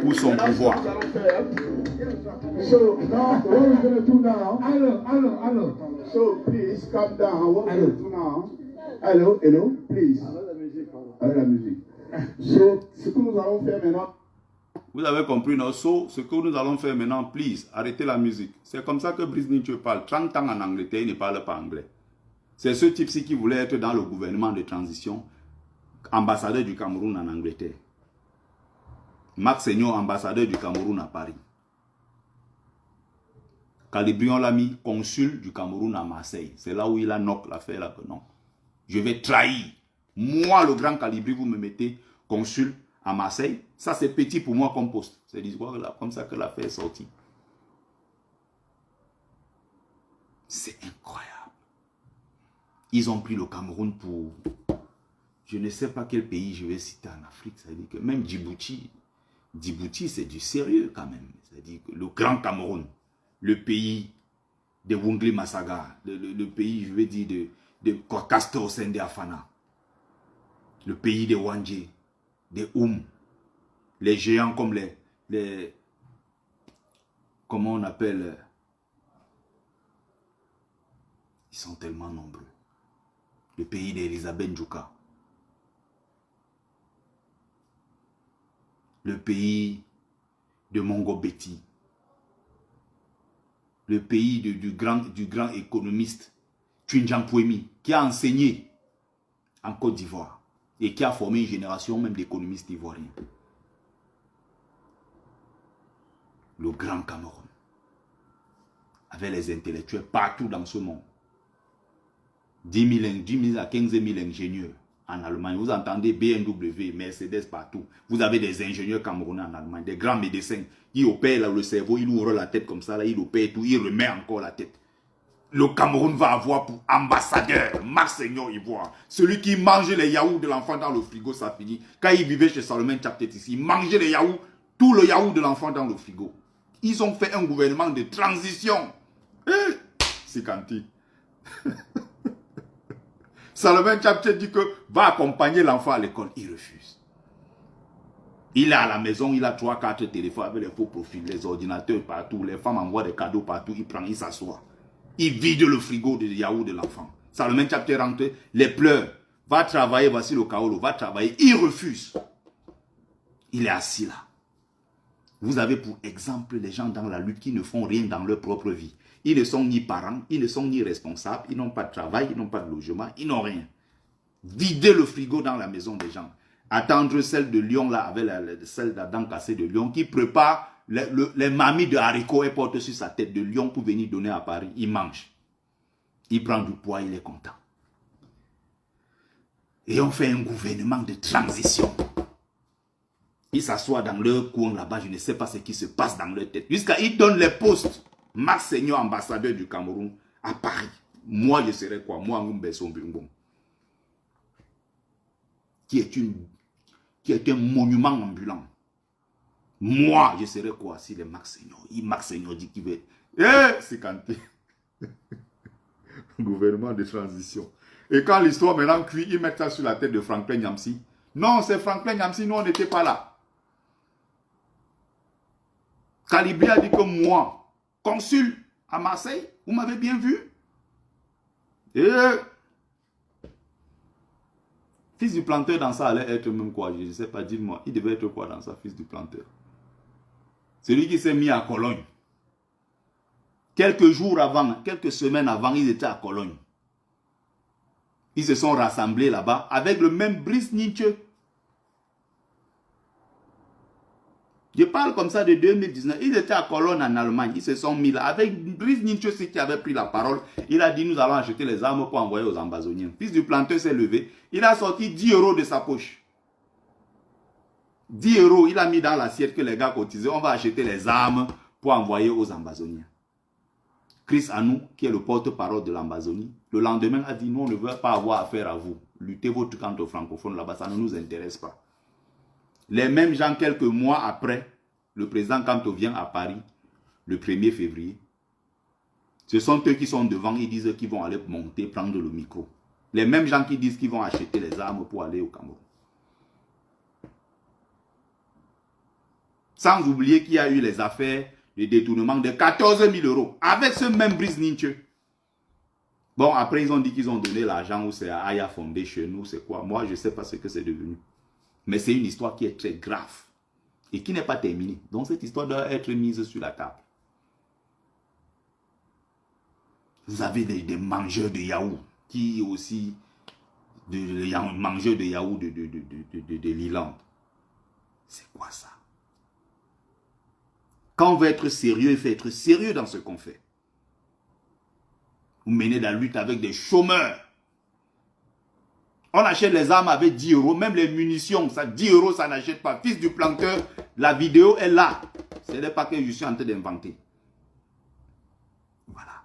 pour son pouvoir. So now, what we're going to do now? Hello. So please calm down. What we're going to do now? Hello, please. Avec la musique. So, ce que nous allons faire maintenant. Vous avez compris, non? So, ce que nous allons faire maintenant, please, arrêtez la musique. C'est comme ça que Brice Nietzsche parle. 30 ans en Angleterre, il ne parle pas anglais. C'est ce type-ci qui voulait être dans le gouvernement de transition, ambassadeur du Cameroun en Angleterre. Marc Seigneur, ambassadeur du Cameroun à Paris. Calibrion l'a mis consul du Cameroun à Marseille. C'est là où il a knock l'affaire là que non. Je vais trahir. Moi, le grand Calibri, vous me mettez consul à Marseille. Ça, c'est petit pour moi comme poste. C'est comme ça que l'affaire est sortie. C'est incroyable. Ils ont pris le Cameroun pour... Je ne sais pas quel pays je vais citer en Afrique. C'est-à-dire que même Djibouti, c'est du sérieux quand même. C'est-à-dire que le grand Cameroun, le pays de Wungli Masaga, le pays, je vais dire, de Castor Sende Afana, le pays de Wandje, des les géants comme les comment on appelle, ils sont tellement nombreux. Le pays d'Elisabeth Djouka, le pays de Mongo Betty, le pays du grand économiste Tunjan Pouemi, qui a enseigné en Côte d'Ivoire et qui a formé une génération même d'économistes ivoiriens. Le grand Cameroun, avec les intellectuels partout dans ce monde. 10 000 à 15 000 ingénieurs en Allemagne. Vous entendez BMW, Mercedes partout. Vous avez des ingénieurs camerounais en Allemagne, des grands médecins. Ils opèrent là, le cerveau, ils ouvrent la tête comme ça, là, ils opèrent tout, ils remettent encore la tête. le Cameroun va avoir pour ambassadeur Marc Seigneur Ivoire. Celui qui mange les yaourts de l'enfant dans le frigo, ça finit. Quand il vivait chez Salomon Chaptet ici, il mangeait les yaourts, tout le yaourt de l'enfant dans le frigo. Ils ont fait un gouvernement de transition. C'est Kanti. Salomon Chaptet dit que va accompagner l'enfant à l'école. Il refuse. Il est à la maison, il a 3-4 téléphones avec les faux profils, les ordinateurs partout, les femmes envoient des cadeaux partout, il prend, il s'assoit. Il vide le frigo de yaourt de l'enfant. Salomon Chaptet rentre, les pleurs, va travailler, voici le Kaolo, va travailler. Il refuse. Il est assis là. Vous avez pour exemple les gens dans la lutte qui ne font rien dans leur propre vie. Ils ne sont ni parents, ils ne sont ni responsables, ils n'ont pas de travail, ils n'ont pas de logement, ils n'ont rien. Videz le frigo dans la maison des gens. Attendre celle de Lyon là, avec celle d'Adam Cassé de Lyon, qui prépare les mamies de haricots et porte sur sa tête de Lyon pour venir donner à Paris. Il mange. Il prend du poids, il est content. Et on fait un gouvernement de transition. Ils s'assoient dans leur coin là-bas, je ne sais pas ce qui se passe dans leur tête. Jusqu'à ils donnent les postes. Marc Seigneur, ambassadeur du Cameroun, à Paris. Moi, je serais quoi? Moi, Ngumbe Sombungon. Qui est un monument ambulant. Moi, je serais quoi si le Marc Seigneur? Marc Seigneur dit qu'il veut. C'est Kanté. Gouvernement de transition. Et quand l'histoire maintenant cuit, ils mettent ça sur la tête de Franklin Nyamsi. Non, c'est Franklin Nyamsi, nous on n'était pas là. Calibri a dit que moi, consul à Marseille, vous m'avez bien vu. Fils du planteur dans ça allait être même quoi? Je ne sais pas, dites-moi. Il devait être quoi dans ça, fils du planteur? Celui qui s'est mis à Cologne. Quelques jours avant, quelques semaines avant, ils étaient à Cologne. Ils se sont rassemblés là-bas avec le même Brice Nietzsche. Je parle comme ça de 2019. Ils étaient à Cologne en Allemagne. Ils se sont mis là. Avec Brice Nietzsche qui avait pris la parole. Il a dit nous allons acheter les armes pour envoyer aux Ambazoniens. Fils du planteur s'est levé. Il a sorti 10 € de sa poche. 10 €. Il a mis dans l'assiette que les gars cotisaient. On va acheter les armes pour envoyer aux Ambazoniens. Chris Anou, qui est le porte-parole de l'Ambazonie, le lendemain a dit, nous, on ne veut pas avoir affaire à vous. Luttez votre camp aux francophones là-bas, ça ne nous intéresse pas. Les mêmes gens, quelques mois après, le président Kanto vient à Paris, le 1er février. Ce sont eux qui sont devant, ils disent qu'ils vont aller monter, prendre le micro. Les mêmes gens qui disent qu'ils vont acheter les armes pour aller au Cameroun. Sans oublier qu'il y a eu les affaires de détournement de 14 000 € avec ce même Brice Nietzsche. Bon, après, ils ont dit qu'ils ont donné l'argent ou c'est à Aya Foundation ou c'est quoi. Moi, je ne sais pas ce que c'est devenu. Mais c'est une histoire qui est très grave et qui n'est pas terminée. Donc, cette histoire doit être mise sur la table. Vous avez des mangeurs de yaourt qui aussi, des mangeurs de yaourt de Liland. C'est quoi ça? Quand on veut être sérieux, il faut être sérieux dans ce qu'on fait. Vous menez la lutte avec des chômeurs. On achète les armes avec 10 €, même les munitions, ça 10 €, ça n'achète pas. Fils du planteur, la vidéo est là. Ce n'est pas que je suis en train d'inventer. Voilà.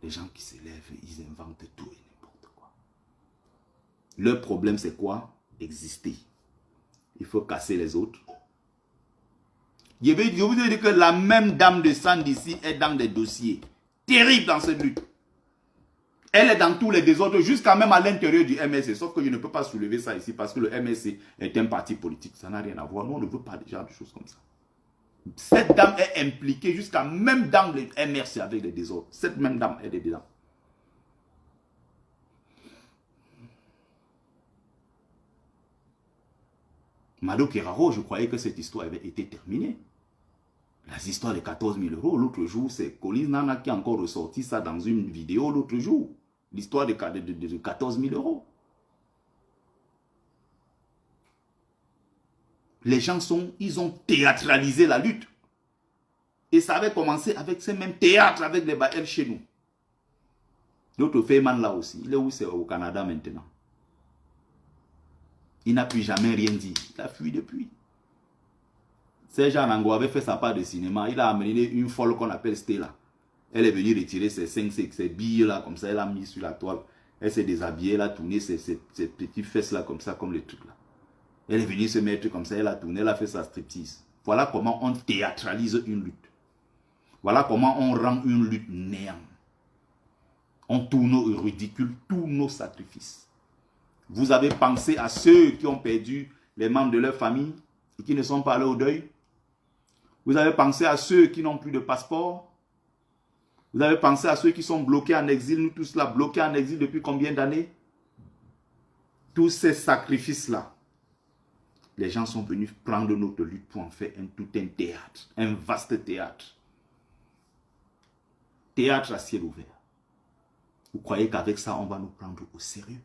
Les gens qui s'élèvent, ils inventent tout et n'importe quoi. Leur problème, c'est quoi? Exister. Il faut casser les autres. Je vous ai dit que la même dame de sang d'ici est dans des dossiers terribles dans cette lutte. Elle est dans tous les désordres, jusqu'à même à l'intérieur du MSC. Sauf que je ne peux pas soulever ça ici parce que le MSC est un parti politique. Ça n'a rien à voir. Nous, on ne veut pas déjà de choses comme ça. Cette dame est impliquée jusqu'à même dans le MRC avec les désordres. Cette même dame, elle est dedans. Mado Keraro, je croyais que cette histoire avait été terminée. Les histoires de 14 000 €, l'autre jour, c'est Colin Nana qui a encore ressorti ça dans une vidéo l'autre jour. L'histoire de 14 000 €. Les gens ils ont théâtralisé la lutte. Et ça avait commencé avec ce même théâtre avec les Baël chez nous. L'autre Feyman là aussi, il est où? C'est au Canada maintenant. Il n'a plus jamais rien dit. Il a fui depuis. Serge Anango avait fait sa part de cinéma. Il a amené une folle qu'on appelle Stella. Elle est venue retirer ses billes là, comme ça, elle a mis sur la toile. Elle s'est déshabillée, elle a tourné ses petites fesses là, comme ça, comme les trucs là. Elle est venue se mettre comme ça, elle a tourné, elle a fait sa striptease. Voilà comment on théâtralise une lutte. Voilà comment on rend une lutte néant. On tourne au ridicule tous nos sacrifices. Vous avez pensé à ceux qui ont perdu les membres de leur famille et qui ne sont pas allés au deuil? Vous avez pensé à ceux qui n'ont plus de passeport? Vous avez pensé à ceux qui sont bloqués en exil? Nous tous là, bloqués en exil depuis combien d'années? Tous ces sacrifices-là, les gens sont venus prendre notre lutte pour en faire tout un théâtre, un vaste théâtre. Théâtre à ciel ouvert. Vous croyez qu'avec ça, on va nous prendre au sérieux?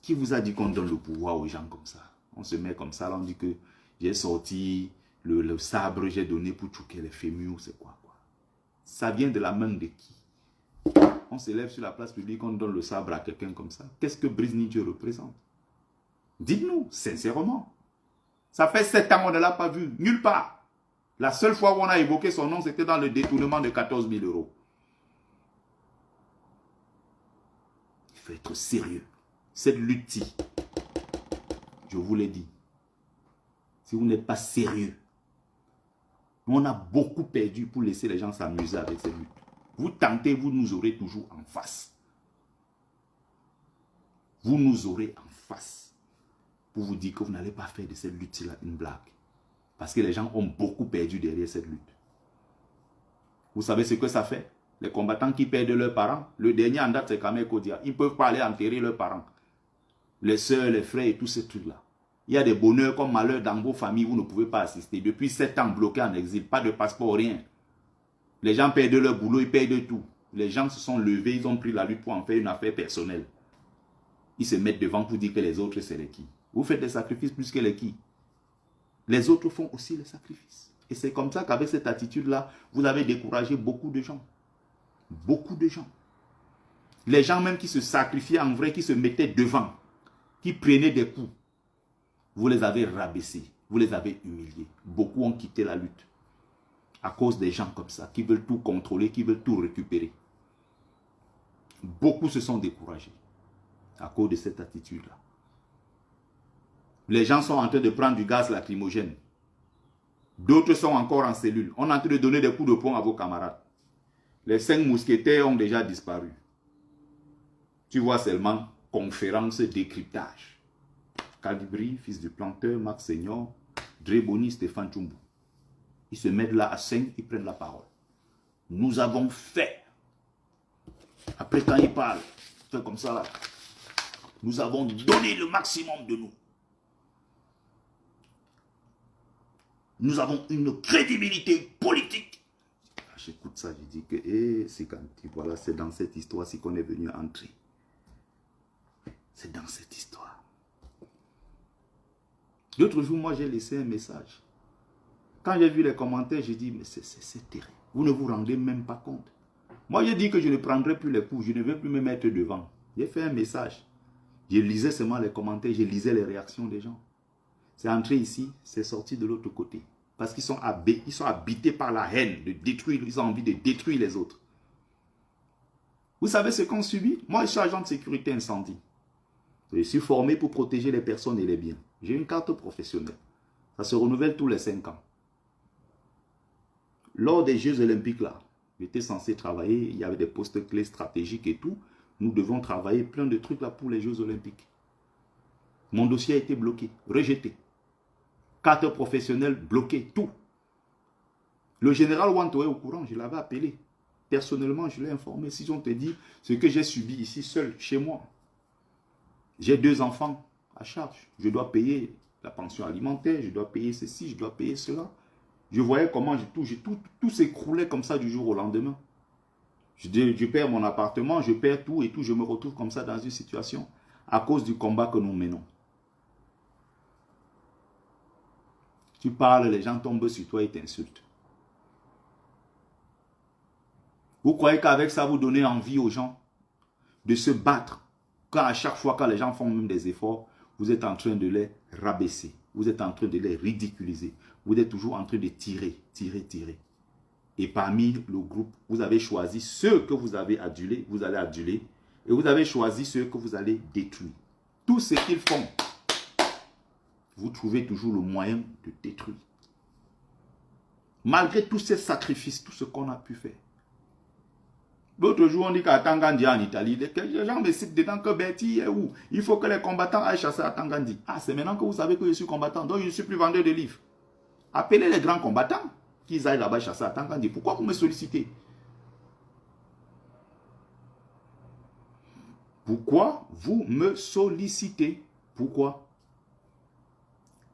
Qui vous a dit qu'on donne le pouvoir aux gens comme ça? On se met comme ça, là, on dit que j'ai sorti le sabre, j'ai donné pour choquer les fémurs, c'est quoi? Ça vient de la main de qui? On se lève sur la place publique, on donne le sabre à quelqu'un comme ça. Qu'est-ce que Brice Ninja représente? Dites-nous, sincèrement. Ça fait 7 ans, on ne l'a pas vu, nulle part. La seule fois où on a évoqué son nom, c'était dans le détournement de 14 000 €. Il faut être sérieux. Cette lutte-ci, je vous l'ai dit, si vous n'êtes pas sérieux, on a beaucoup perdu pour laisser les gens s'amuser avec cette lutte. Vous tentez, vous nous aurez toujours en face. Vous nous aurez en face pour vous dire que vous n'allez pas faire de cette lutte-là une blague. Parce que les gens ont beaucoup perdu derrière cette lutte. Vous savez ce que ça fait? Les combattants qui perdent leurs parents, le dernier en date c'est Kamel Kodia. Ils ne peuvent pas aller enterrer leurs parents. Les soeurs, les frères et tous ces trucs-là. Il y a des bonheurs comme malheurs dans vos familles, vous ne pouvez pas assister. Depuis 7 ans bloqués en exil, pas de passeport, rien. Les gens perdent leur boulot, ils perdent tout. Les gens se sont levés, ils ont pris la lutte pour en faire une affaire personnelle. Ils se mettent devant pour dire que les autres, c'est les qui. Vous faites des sacrifices plus que les qui. Les autres font aussi les sacrifices. Et c'est comme ça qu'avec cette attitude-là, vous avez découragé beaucoup de gens. Beaucoup de gens. Les gens même qui se sacrifiaient en vrai, qui se mettaient devant, qui prenaient des coups. Vous les avez rabaissés, vous les avez humiliés. Beaucoup ont quitté la lutte à cause des gens comme ça, qui veulent tout contrôler, qui veulent tout récupérer. Beaucoup se sont découragés à cause de cette attitude-là. Les gens sont en train de prendre du gaz lacrymogène. D'autres sont encore en cellule. On est en train de donner des coups de poing à vos camarades. Les 5 mousquetaires ont déjà disparu. Tu vois seulement conférence décryptage. Calibri, fils du planteur, Max Senior, Dreboni, Stéphane Tchumbu. Ils se mettent là à 5, ils prennent la parole. Nous avons fait. Après quand ils parlent, fait comme ça là. Nous avons donné le maximum de nous. Nous avons une crédibilité politique. J'écoute ça, je dis que c'est quand voilà, c'est dans cette histoire-ci qu'on est venu entrer. C'est dans cette histoire. L'autre jour, moi, j'ai laissé un message. Quand j'ai vu les commentaires, j'ai dit, mais c'est terrible. Vous ne vous rendez même pas compte. Moi, j'ai dit que je ne prendrai plus les coups. Je ne vais plus me mettre devant. J'ai fait un message. Je lisais seulement les commentaires. Je lisais les réactions des gens. C'est entré ici, c'est sorti de l'autre côté. Parce qu'ils sont habités par la haine de détruire. Ils ont envie de détruire les autres. Vous savez ce qu'on subit? Moi, je suis agent de sécurité incendie. Je suis formé pour protéger les personnes et les biens. J'ai une carte professionnelle. Ça se renouvelle tous les 5 ans. Lors des Jeux Olympiques, là, j'étais censé travailler. Il y avait des postes clés stratégiques et tout. Nous devons travailler plein de trucs là pour les Jeux Olympiques. Mon dossier a été bloqué, rejeté. Carte professionnelle bloquée, tout. Le général Wanto est au courant, je l'avais appelé. Personnellement, je l'ai informé. Si on te dit ce que j'ai subi ici seul, chez moi. J'ai 2 enfants à charge. Je dois payer la pension alimentaire, je dois payer ceci, je dois payer cela. Je voyais comment tout s'écroulait comme ça du jour au lendemain. Je perds mon appartement, je perds tout et tout. Je me retrouve comme ça dans une situation à cause du combat que nous menons. Tu parles, les gens tombent sur toi et t'insultent. Vous croyez qu'avec ça, vous donnez envie aux gens de se battre? Quand à chaque fois, quand les gens font même des efforts, vous êtes en train de les rabaisser. Vous êtes en train de les ridiculiser. Vous êtes toujours en train de tirer. Et parmi le groupe, vous avez choisi ceux que vous avez adulés, vous allez aduler. Et vous avez choisi ceux que vous allez détruire. Tout ce qu'ils font, vous trouvez toujours le moyen de détruire. Malgré tous ces sacrifices, tout ce qu'on a pu faire. L'autre jour, on dit qu'à Tangandi en Italie, les gens me citent dedans que Bertie est où? Il faut que les combattants aillent chasser à Tangandi. Ah, c'est maintenant que vous savez que je suis combattant, donc je ne suis plus vendeur de livres. Appelez les grands combattants qu'ils aillent là-bas chasser à Tangandi. Pourquoi vous me sollicitez? Pourquoi vous me sollicitez? Pourquoi?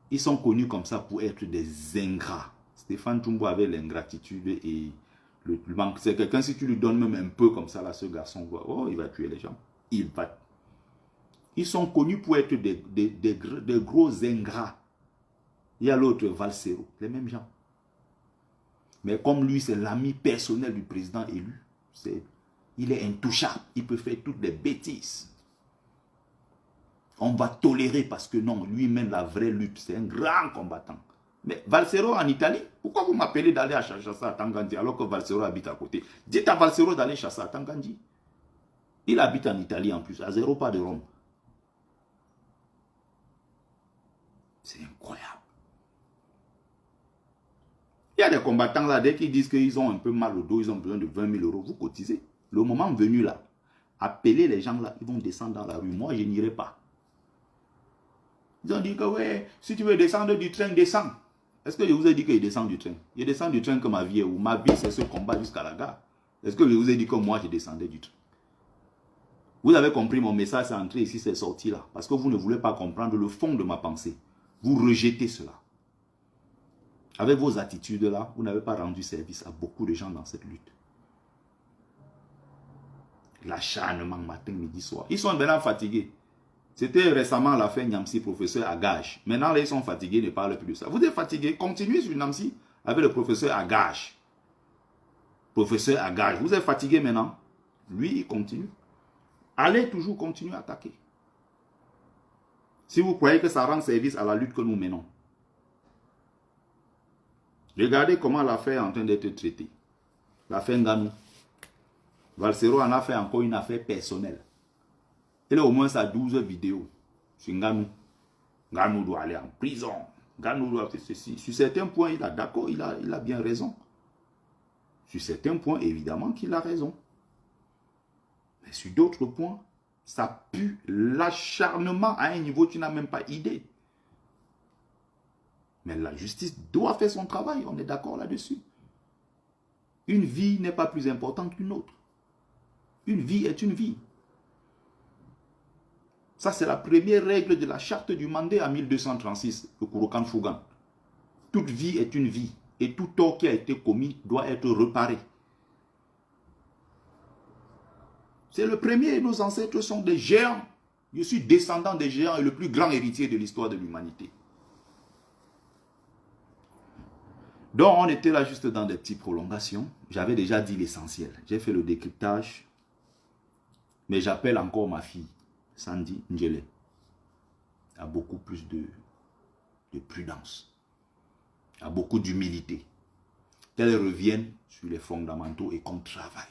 Ils sont connus comme ça pour être des ingrats. Stéphane Toumbo avait l'ingratitude et le manque. C'est quelqu'un, si tu lui donnes même un peu comme ça, là, ce garçon, oh, il va tuer les gens. Ils sont connus pour être des gros ingrats. Il y a l'autre, Valsero, les mêmes gens. Mais comme lui, c'est l'ami personnel du président élu, il est intouchable. Il peut faire toutes les bêtises. On va tolérer parce que non, lui mène la vraie lutte. C'est un grand combattant. Mais Valsero en Italie, pourquoi vous m'appelez d'aller chasser à Tangandi alors que Valsero habite à côté? Dites à Valsero d'aller chasser à Tangandi. Il habite en Italie en plus, à 0 pas de Rome. C'est incroyable. Il y a des combattants là, dès qu'ils disent qu'ils ont un peu mal au dos, ils ont besoin de 20 000 euros, vous cotisez. Le moment venu là, appelez les gens là, ils vont descendre dans la rue. Moi, je n'irai pas. Ils ont dit que ouais, si tu veux descendre du train, descends. Est-ce que je vous ai dit que je descends du train? Je descends du train que ma vie est où? Ma vie, c'est ce combat jusqu'à la gare. Est-ce que je vous ai dit que moi, je descendais du train? Vous avez compris mon message, c'est entré ici, c'est sorti là. Parce que vous ne voulez pas comprendre le fond de ma pensée. Vous rejetez cela. Avec vos attitudes là, vous n'avez pas rendu service à beaucoup de gens dans cette lutte. L'acharnement matin, midi, soir. Ils sont maintenant fatigués. C'était récemment l'affaire Niamsi, professeur Agache. Maintenant, là, ils sont fatigués, ils ne parlent plus de ça. Vous êtes fatigués, continuez sur Niamsi avec le professeur Agache. Professeur Agache, vous êtes fatigué maintenant. Lui, il continue. Allez toujours continuer à attaquer. Si vous croyez que ça rend service à la lutte que nous menons. Regardez comment l'affaire est en train d'être traitée. L'affaire Nganou. Valsero en a fait encore une affaire personnelle. Il a au moins sa 12 vidéos sur Nganou. Nganou doit aller en prison. Nganou doit faire ceci. Sur certains points, il a d'accord, il a bien raison. Sur certains points, évidemment qu'il a raison. Mais sur d'autres points, ça pue l'acharnement à un niveau que tu n'as même pas idée. Mais la justice doit faire son travail, on est d'accord là-dessus. Une vie n'est pas plus importante qu'une autre. Une vie est une vie. Ça, c'est la première règle de la charte du Mandé à 1236, le Kurokan Fougan. Toute vie est une vie. Et tout tort qui a été commis doit être réparé. C'est le premier. Nos ancêtres sont des géants. Je suis descendant des géants et le plus grand héritier de l'histoire de l'humanité. Donc, on était là juste dans des petites prolongations. J'avais déjà dit l'essentiel. J'ai fait le décryptage. Mais j'appelle encore ma fille, Sandy Njele, à beaucoup plus de prudence, à beaucoup d'humilité. Qu'elle revienne sur les fondamentaux et qu'on travaille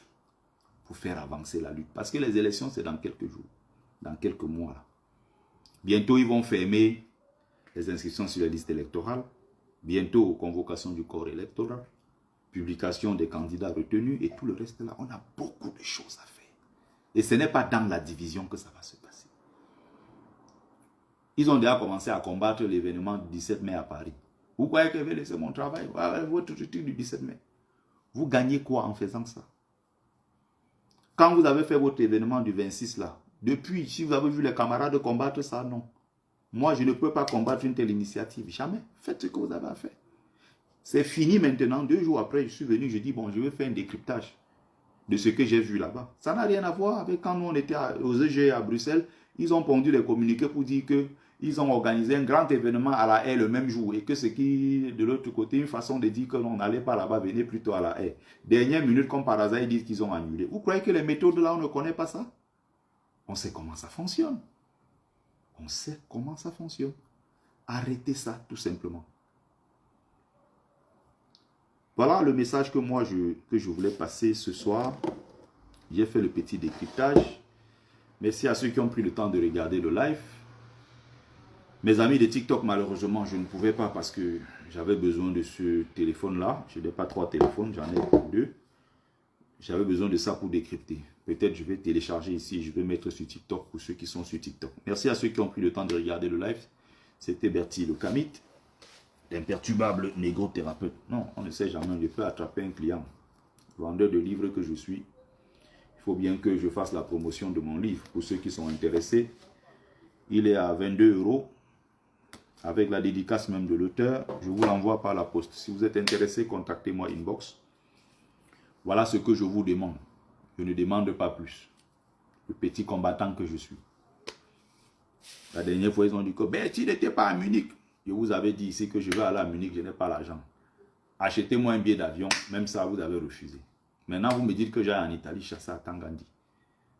pour faire avancer la lutte. Parce que les élections, c'est dans quelques jours, dans quelques mois. Là. Bientôt, ils vont fermer les inscriptions sur les listes électorales. Bientôt, convocation du corps électoral, publication des candidats retenus et tout le reste là. On a beaucoup de choses à faire. Et ce n'est pas dans la division que ça va se passer. Ils ont déjà commencé à combattre l'événement du 17 mai à Paris. Vous croyez que je vais laisser mon travail? Votre truc du 17 mai. Vous gagnez quoi en faisant ça? Quand vous avez fait votre événement du 26 là, depuis, si vous avez vu les camarades combattre ça, non. Moi, je ne peux pas combattre une telle initiative. Jamais. Faites ce que vous avez à faire. C'est fini maintenant. 2 jours après, je suis venu, je dis, bon, je vais faire un décryptage de ce que j'ai vu là-bas. Ça n'a rien à voir avec quand nous on était aux EG à Bruxelles. Ils ont pondu les communiqués pour dire qu'ils ont organisé un grand événement à la haie le même jour et que ce qui, de l'autre côté, une façon de dire que l'on n'allait pas là-bas, venez plutôt à la haie. Dernière minute, comme par hasard, ils disent qu'ils ont annulé. Vous croyez que les méthodes là, on ne connaît pas ça? On sait comment ça fonctionne. On sait comment ça fonctionne. Arrêtez ça, tout simplement. Voilà le message que moi, que je voulais passer ce soir. J'ai fait le petit décryptage. Merci à ceux qui ont pris le temps de regarder le live. Mes amis de TikTok, malheureusement, je ne pouvais pas parce que j'avais besoin de ce téléphone-là. Je n'ai pas 3 téléphones, j'en ai 2. J'avais besoin de ça pour décrypter. Peut-être je vais télécharger ici, je vais mettre sur TikTok pour ceux qui sont sur TikTok. Merci à ceux qui ont pris le temps de regarder le live. C'était Bertie le Kamit, l'imperturbable négro-thérapeute. Non, on ne sait jamais, je peux attraper un client. Vendeur de livres que je suis. Il faut bien que je fasse la promotion de mon livre. Pour ceux qui sont intéressés, il est à 22 € avec la dédicace même de l'auteur. Je vous l'envoie par la poste. Si vous êtes intéressé, contactez-moi inbox. Voilà ce que je vous demande. Je ne demande pas plus. Le petit combattant que je suis. La dernière fois, ils ont dit que Bertie n'était pas à Munich. Je vous avais dit ici que je vais aller à Munich, je n'ai pas l'argent. Achetez-moi un billet d'avion. Même ça, vous avez refusé. Maintenant, vous me dites que j'aille en Italie chasser à Tangandi.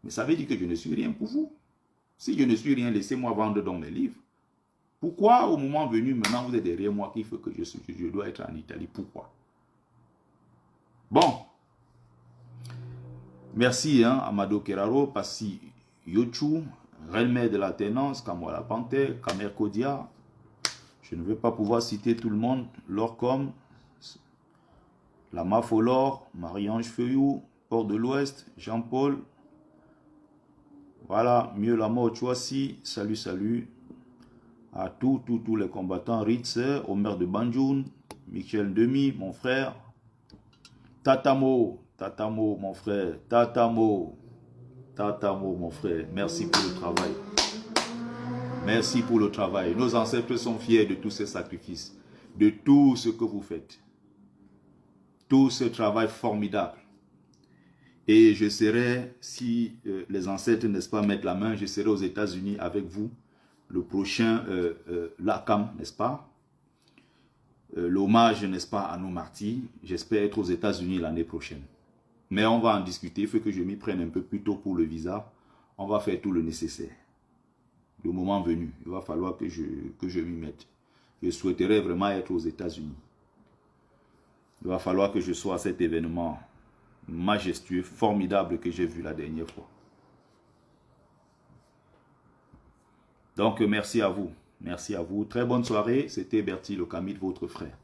Mais ça veut dire que je ne suis rien pour vous. Si je ne suis rien, laissez-moi vendre donc mes livres. Pourquoi, au moment venu, maintenant, vous êtes derrière moi qu'il faut que je dois être en Italie? Pourquoi? Bon. Merci Amado Keraro, Passi Yochu, Relmer de la Tenance, Kamwala Panthère, Kamer Kodia. Je ne vais pas pouvoir citer tout le monde. Lorcom, la Mafolor, Marie-Ange Feuillou, Port de l'Ouest, Jean-Paul. Voilà, mieux la mort Chouassi, salut, salut. À tous les combattants, Ritz, Omer de Banjoun, Michel Demi, mon frère. Tatamo, mon frère. Tatamo, mon frère. Merci pour le travail. Merci pour le travail. Nos ancêtres sont fiers de tous ces sacrifices, de tout ce que vous faites. Tout ce travail formidable. Et je serai, si les ancêtres, n'est-ce pas, mettent la main, je serai aux États-Unis avec vous. Le prochain LACAM, n'est-ce pas? L'hommage, n'est-ce pas, à nos martyrs. J'espère être aux États-Unis l'année prochaine. Mais on va en discuter. Il faut que je m'y prenne un peu plus tôt pour le visa. On va faire tout le nécessaire. Le moment venu, il va falloir que je m'y mette. Je souhaiterais vraiment être aux États-Unis. Il va falloir que je sois à cet événement majestueux, formidable que j'ai vu la dernière fois. Donc, merci à vous. Merci à vous. Très bonne soirée. C'était Bertie le Kamit, votre frère.